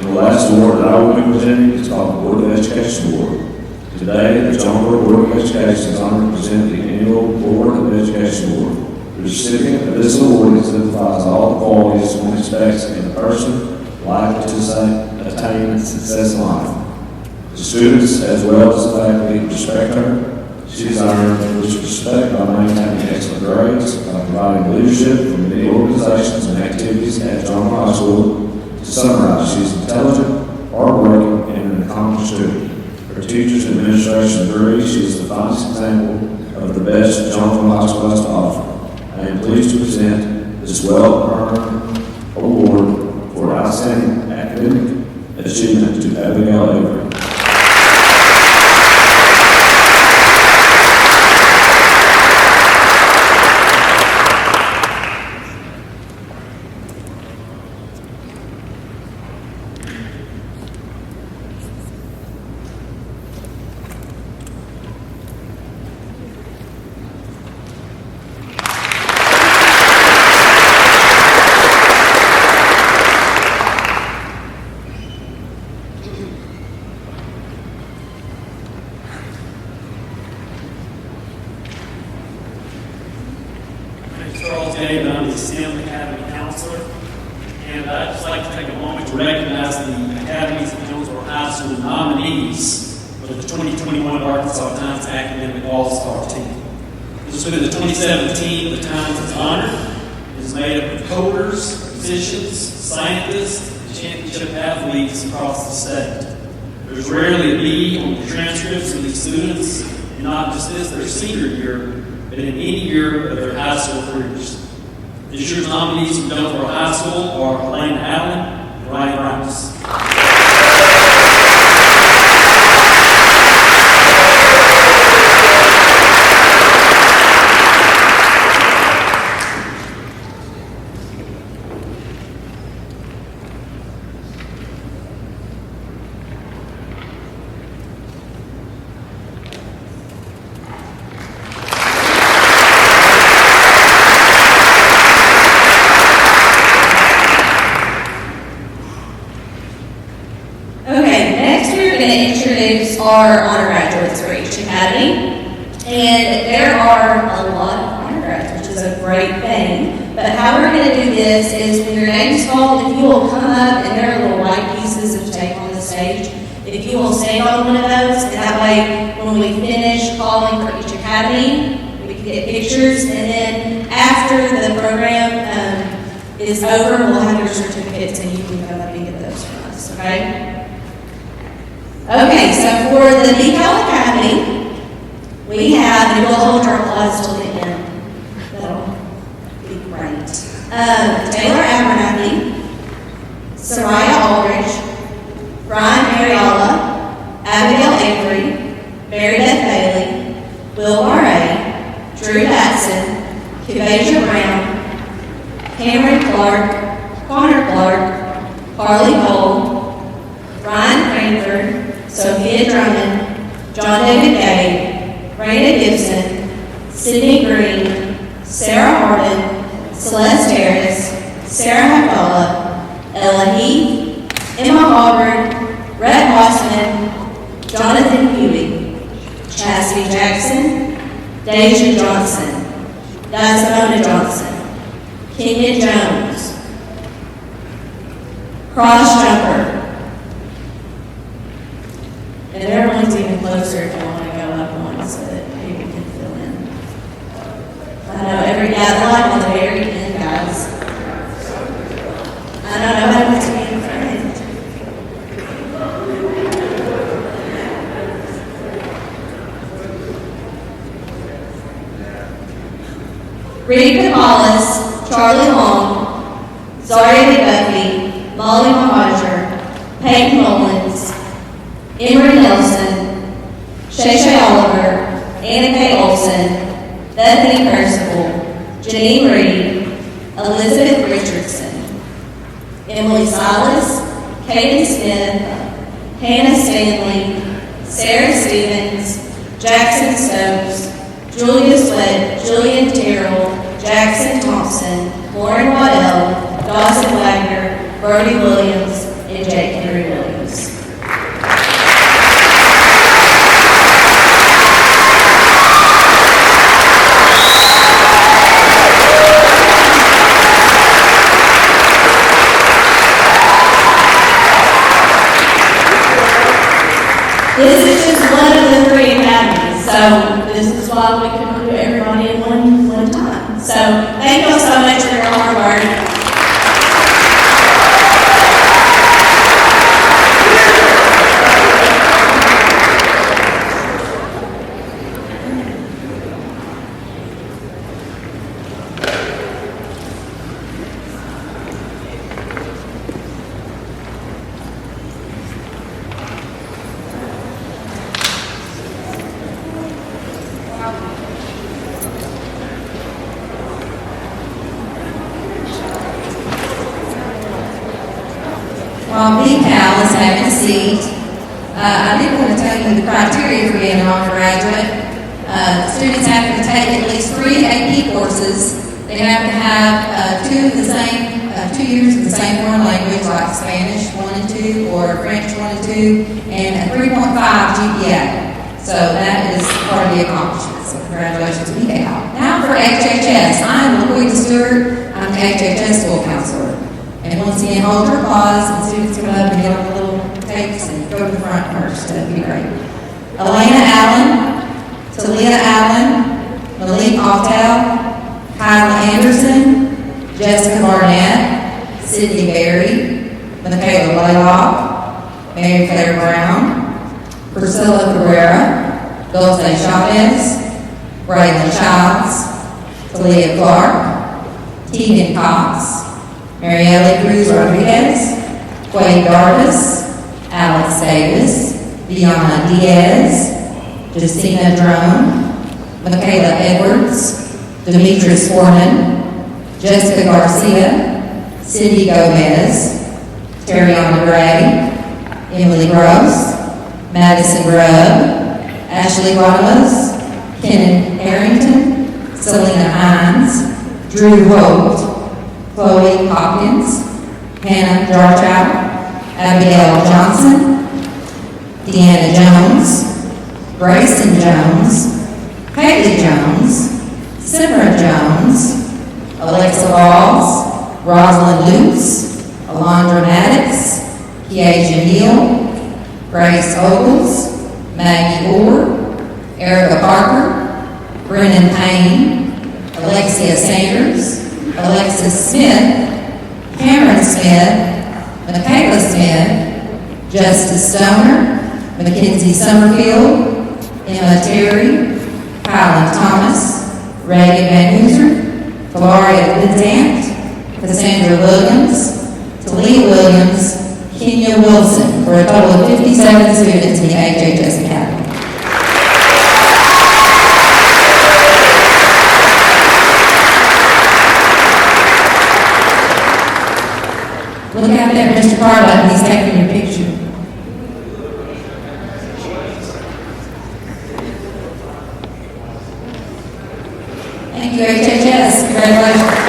The last award that I will be presenting is called the Board of Education Award. Today, the Jonesboro Board of Education is honored to present the annual Board of Education Award. The recipient of this award exemplifies all the qualities one expects in a person likely to attain success in life. The students, as well as the faculty, respect her. She has earned this respect by maintaining excellent grades, by providing leadership for many organizations and activities at Jonesboro High School. To summarize, she is intelligent, hardworking, and an accomplished student. Her teachers and administration agree she is the finest example of the best Jonesboro High School has to offer. I am pleased to present this well-earned award for outstanding academic achievement to Abigail Emrie. I'm the STEM Academy Counselor, and I'd just like to take a moment to recognize the Academies of Jonesboro High School nominees for the 2021 Arkansas Times Academic All-Star Team. This has been the 2017 the Times has honored. It is made up of coders, musicians, scientists, and championship athletes across the state. There's rarely a B on the transcripts of these students, and not just this, their senior year, but in any year of their high school careers. This year's nominees from Jonesboro High School are Elaine Allen and Ryan Rice. Introduce our honor graduates for each academy, and there are a lot of honor graduates, which is a great thing. But how we're going to do this is when your name's called, if you will come up, and there are little white pieces of tape on the stage, if you will stand on one of those, and that way when we finish calling for each academy, we can get pictures, and then after the program is over, we'll have your certificates, and you can come up and get those from us, okay? Okay, so for the Decal Academy, we have, and we'll hold our applause till the end. That'll be great. Taylor Abernathy, Soraya Aldridge, Brian Mariola, Abigail Emrie, Mary Beth Bailey, Will Barre, Drew Batson, Kivasia Brown, Cameron Clark, Connor Clark, Carly Cole, Ryan Cranford, Sophia Drummond, John David Gay, Raina Gibson, Sydney Green, Sarah Harden, Celeste Harris, Sarah Hafala, Ella Heath, Emma Auburn, Rhett Hossman, Jonathan Huey, Chastity Jackson, Deja Johnson, Simona Johnson, Kenya Jones, Cross Jumper. And everyone's even closer if you want to go up one so that people can fill in. I know they're like on the very end, guys. I don't know how to be in front. Reed Capales, Charlie Long, Zaria Buffy, Molly Mahajer, Peyton Mullins, Emrie Nelson, Shay Oliver, Anna Kay Olson, Bethany Percival, Janine Reed, Elizabeth Richardson, Emily Silas, Kaden Smith, Hannah Stanley, Sarah Stevens, Jackson Stokes, Julia Sweat, Julian Terrell, Jackson Thompson, Lauren Waddell, Dawson Wagner, Brody Williams, and Jake Henry Williams. This is just one of the 3 academies, so this is why we couldn't do everybody in one time. So thank you all so much for your hard work. While BCAL is having a seat, I did want to tell you the criteria for being an honor graduate. Students have to take at least 3 AP courses. They have to have 2 years of the same foreign language, like Spanish 1 and 2 or French 1 and 2, and a 3.5 GPA. So that is part of the accomplishment. So congratulations to BCAL. Now for HHS. I'm LaQuita Stewart. I'm the HHS school counselor. And once again, hold your applause, and students come up and get on the little tapes and go to the front first. That'd be great. Elena Allen, Talia Allen, Malik Altel, Kyla Anderson, Jessica Barnett, Sydney Berry, Michaela Blaylock, Mary Claire Brown, Priscilla Cabrera, Dulce Chavez, Braylon Childs, Talia Clark, Tegan Cox, Marielle Cruz Rodriguez, Quade Darvis, Alex Davis, Deanna Diaz, Justina Drone, Michaela Edwards, Demetrius Foreman, Jessica Garcia, Cindy Gomez, Terriana Gray, Emily Gross, Madison Grubb, Ashley Guadalupe, Kenan Harrington, Selena Hines, Drew Holt, Chloe Hopkins, Hannah Jarchow, Abigail Johnson, Deanna Jones, Grayson Jones, Haley Jones, Simra Jones, Alexa Balls, Rosalind Lutz, Alondra Maddox, Kiesha Neal, Grace Ogles, Maggie Orr, Erica Parker, Brennan Payne, Alexia Sanders, Alexis Smith, Cameron Smith, Michaela Smith, Justice Stoner, Mackenzie Summerfield, Emma Terry, Kylan Thomas, Reagan Van Hooser, Valaria Vidzant, Cassandra Williams, Talia Williams, Kenya Wilson, for a total of 57 students in the HHS Academy. Look out there, Mr. Carla, he's taking your picture. Thank you, HHS. Congratulations.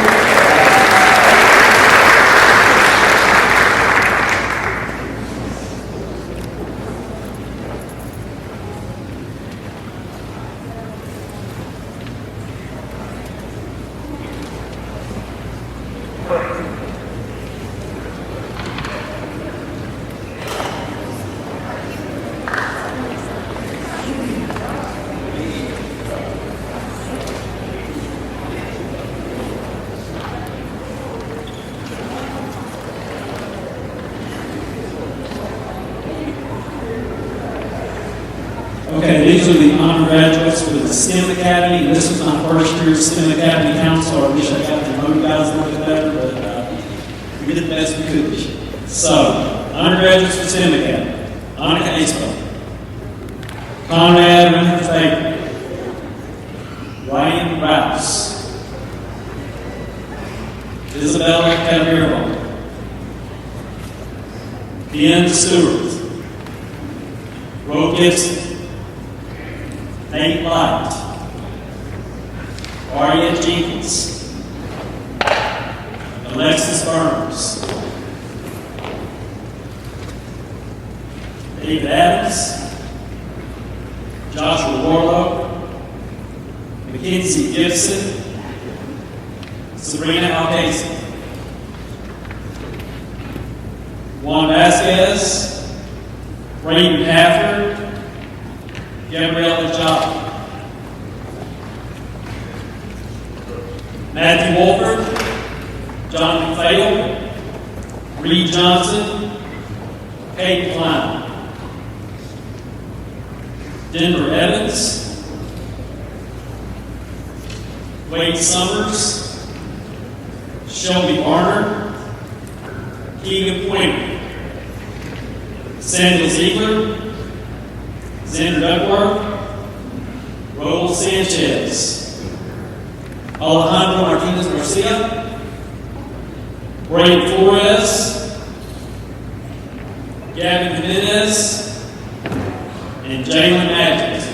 Okay, these are the honor graduates for the STEM Academy. This was my first year STEM Academy Council. I wish I got to know you guys a little bit better, but we did the best we could this year. So, undergraduates for STEM Academy: Annika Aespo, Conrad Winters Baker, Ryan Rouse, Isabella Cabrera, Ben Stewart, Roe Gibson, Nate Light, Aria Jenkins, Alexis Burns, David Adams, Joshua Warlow, Mackenzie Gibson, Sabrina Alcasey, Juan Vasquez, Braden Hafford, Gabriella Joppa, Matthew Wolford, John McPhail, Reed Johnson, Kate Klein, Denver Evans, Wade Summers, Shelby Barner, Keegan Pointer, Samuel Ziegler, Xander Duckworth, Raul Sanchez, Alejandro Martinez Garcia, Braden Flores, Gavin Jimenez, and Jalen Adkins.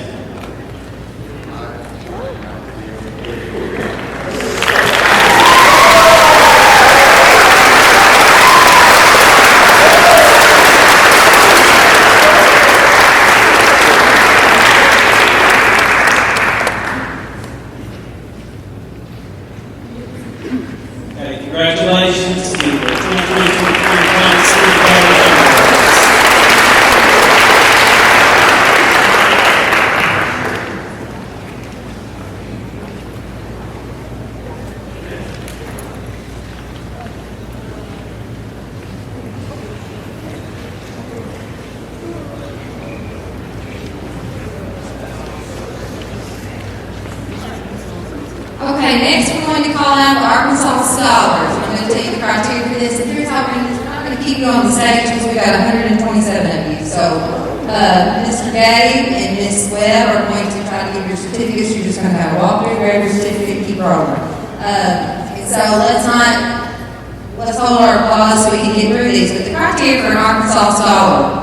Congratulations to the 2023 Senior Okay, next we're going to call out the Arkansas Scholars. I'm going to tell you the criteria for this, and here's how we're going to keep you on the stage because we've got 127 of you. So, Mr. Gabe and Ms. Webb are going to try to give your certificates. You're just going to have to walk through, grab your certificate, and keep rolling. So let's hold our applause so we can get through these. But the criteria for an Arkansas Scholar: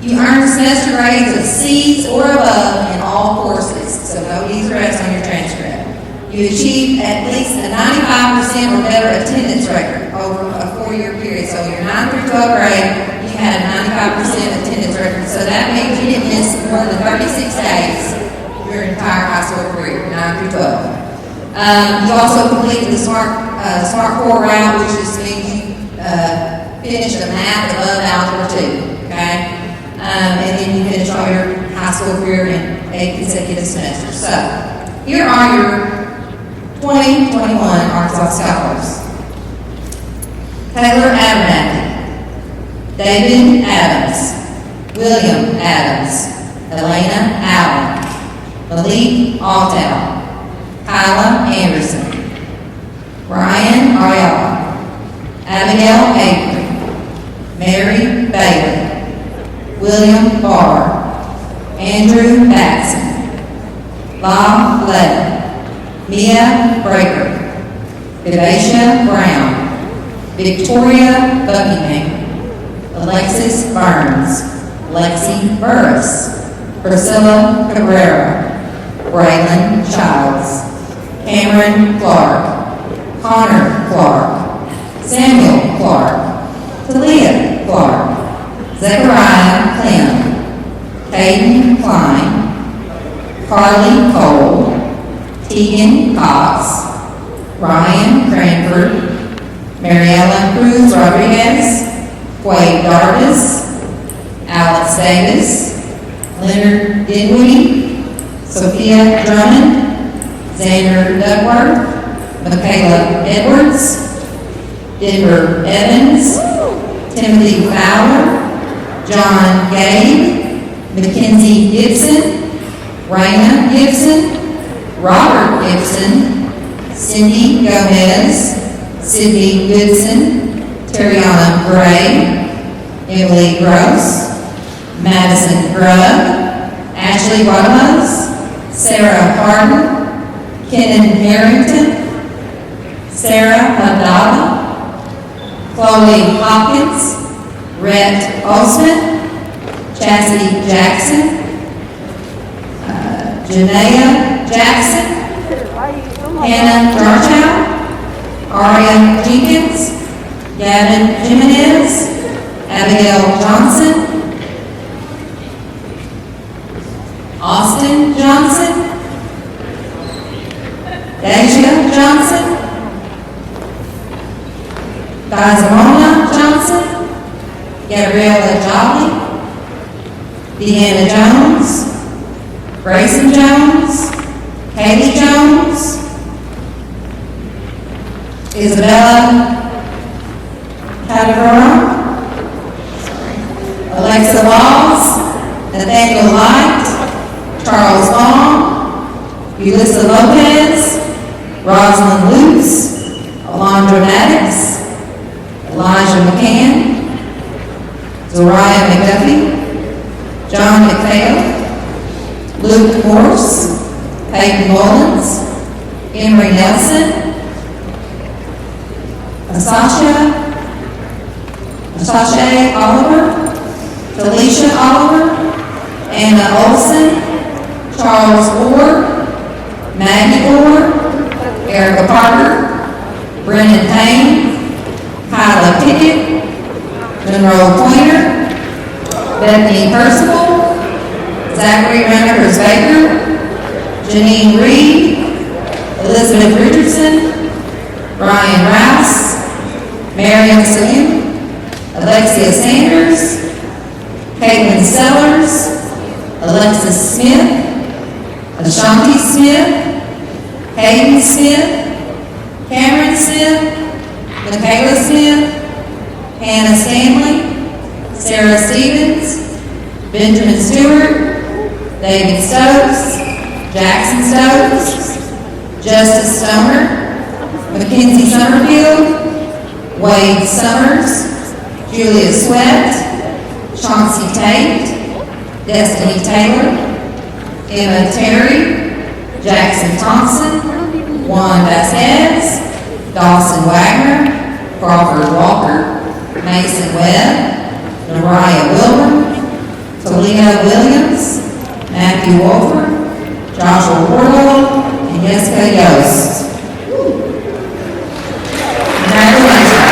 you earn semester grades of C's or above in all courses, so no D's or F's on your transcript. You achieve at least a 95% or better attendance record over a 4-year period. So your 9 through 12 grade, you had a 95% attendance record. So that means you didn't miss more than 36 days your entire high school career, 9 through 12. You also completed the Smart Core route, which just means you finished a math above Algebra 2, okay? And then you finished all your high school career in 8 consecutive semesters. So here are your 2021 Arkansas Scholars: Taylor Abernathy, David Adams, William Adams, Elena Allen, Malik Altow, Kyla Anderson, Ryan Ayala, Abigail Avery, Mary Bailey, William Barr, Andrew Batson, Bob Levin, Mia Breaker, Vivacia Brown, Victoria Buckingham, Alexis Burns, Lexie Burris, Priscilla Cabrera, Braylon Childs, Cameron Clark, Connor Clark, Samuel Clark, Talia Clark, Zechariah Clem, Caden Klein, Carly Cole, Tegan Cox, Ryan Cranford, Mariella Cruz Rodriguez, Quade Darvis, Alex Davis, Leonard Dinwiddie, Sophia Drummond, Xander Duckworth, Michaela Edwards, Denver Evans, Timothy Fowler, John Gabe, Mackenzie Gibson, Raina Gibson, Robert Gibson, Cindy Gomez, Sydney Goodson, Terriana Gray, Emily Gross, Madison Grubb, Ashley Guadamas, Sarah Hardin, Kenan Harrington, Sarah Abdallah, Chloe Hopkins, Rhett Osman, Chastity Jackson, Janaea Jackson, Hannah Darchow, Aria Jenkins, Gavin Jimenez, Abigail Johnson, Austin Johnson, Deja Johnson, Dazamona Johnson, Gabriella Jolly, Deanna Jones, Grayson Jones, Haley Jones, Isabella Cadavera, Alexa Laws, Nathaniel Light, Charles Long, Ulissa Lopez, Rosalind Luce, Alondra Maddox, Elijah McCann, Zariah McDuffie, John McPhail, Luke Morse, Peyton Mullins, Emrie Nelson, Asasha Oliver, Felicia Oliver, Anna Olson, Charles Orr, Maggie Orr, Erica Parker, Brennan Payne, Kyla Pickett, Monroe Pointer, Bethany Percival, Zachary Reynolds Baker, Janine Reed, Elizabeth Richardson, Brian Rouse, Marion Salim, Alexia Sanders, Caitlin Sellers, Alexis Smith, Ashanti Smith, Hayden Smith, Cameron Smith, Michaela Smith, Hannah Stanley, Sarah Stevens, Benjamin Stewart, David Stokes, Jackson Stokes, Justice Stoner, Mackenzie Summerfield, Wade Summers, Julia Sweat, Chauncey Tate, Destiny Taylor, Emma Terry, Jackson Thompson, Juan Vasquez, Dawson Wagner, Crawford Walker, Mason Webb, Mariah Wilburn, Toledo Williams, Matthew Wolford, Joshua Wardle, and Jessica Yost. Congratulations.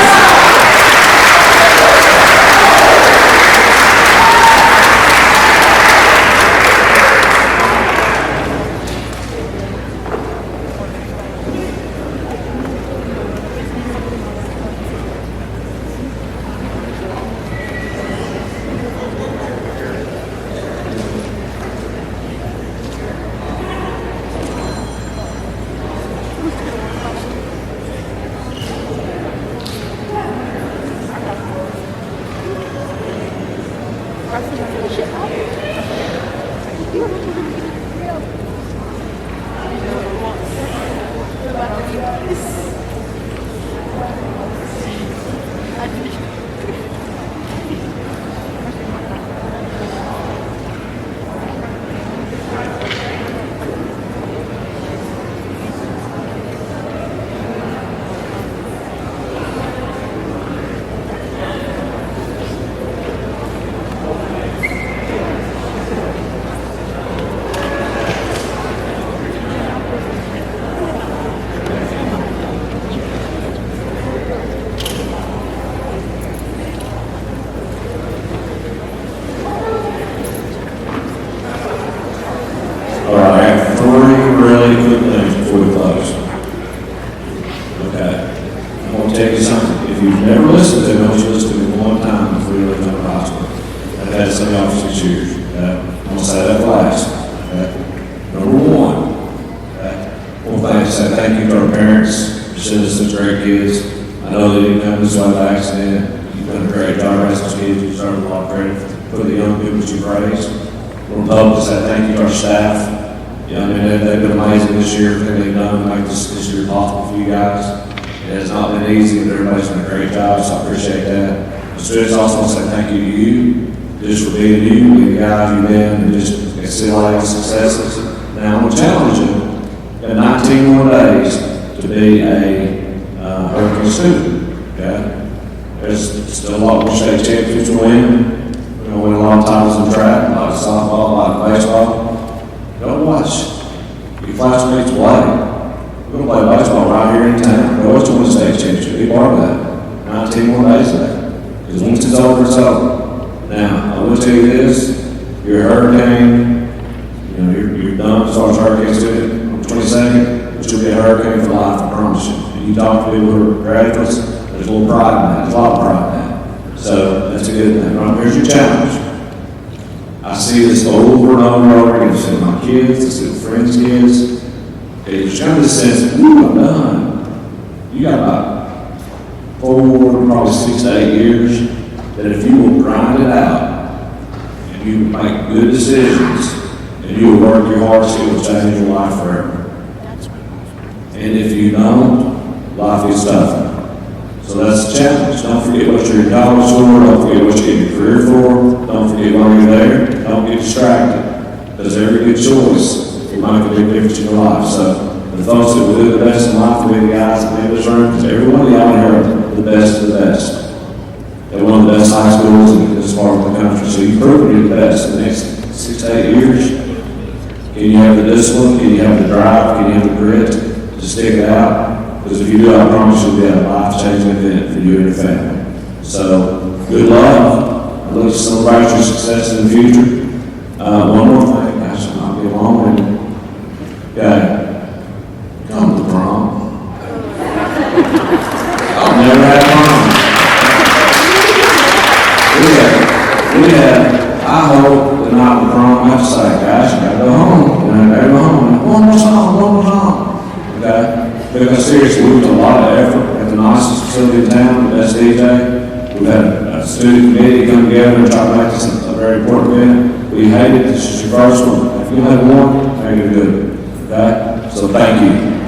Yeah, I mean, they've been amazing this year, everything they've done to make this year possible for you guys. It has not been easy, but everybody's done a great job, so I appreciate that. The students also want to say thank you to you, just for being you, being the guys you've been, and just accelerating successes. Now, I'm going to challenge you in 19 more days to be a hurricane student, okay? There's still a lot more state championships to win. We're going to win a lot of titles in track, a lot of softball, a lot of baseball. Go watch your classmates play. We're going to play baseball right here in town. Go watch the state championship. Be part of that. 19 more days of that. Because once it's over, it's over. Now, I will tell you this. You're a hurricane. You know, you're done as far as hurricane student on the 22nd. But you'll be a hurricane for life, I promise you. And you talk to people who are graduates, there's a little pride in that. There's a lot of pride in that. So that's a good thing. Right, here's your challenge. I see this over and over and over again. I see my kids, I see my friends' kids. There's kind of this sense, ooh, I'm done. You got about 4, probably 6 to 8 years that if you will grind it out and you make good decisions and you will work your hardest, it will change your life forever. And if you don't, life is tough. So that's the challenge. Don't forget what you're in college for. Don't forget what you're in your career for. Don't forget why you're there. Don't get distracted. Because every good choice will make a big difference in your life. So the folks that will do the best in life will be the guys that in this room. Because every one of y'all here the best of the best. They're one of the best high schools in this part of the country. So you've proven you're the best in the next 6 to 8 years. Can you have the discipline? Can you have the drive? Can you have the grit to stick it out? Because if you do, I promise you'll be a life-changing event for you and your family. So, good luck. I look to celebrate your success in the future. One more thing, gosh, I'll be long and okay. Come to the prom. I've never had prom. I hope the night of the prom, I have to say, guys, you gotta go home. You know, gotta go home. One more song. Okay? Because seriously, we put a lot of effort at the nicest facility in town, the best DJ. We've had a student committee come together and try to make this a very important event. We hate it. This is your first one. If you have one, make it good. Okay? So thank you.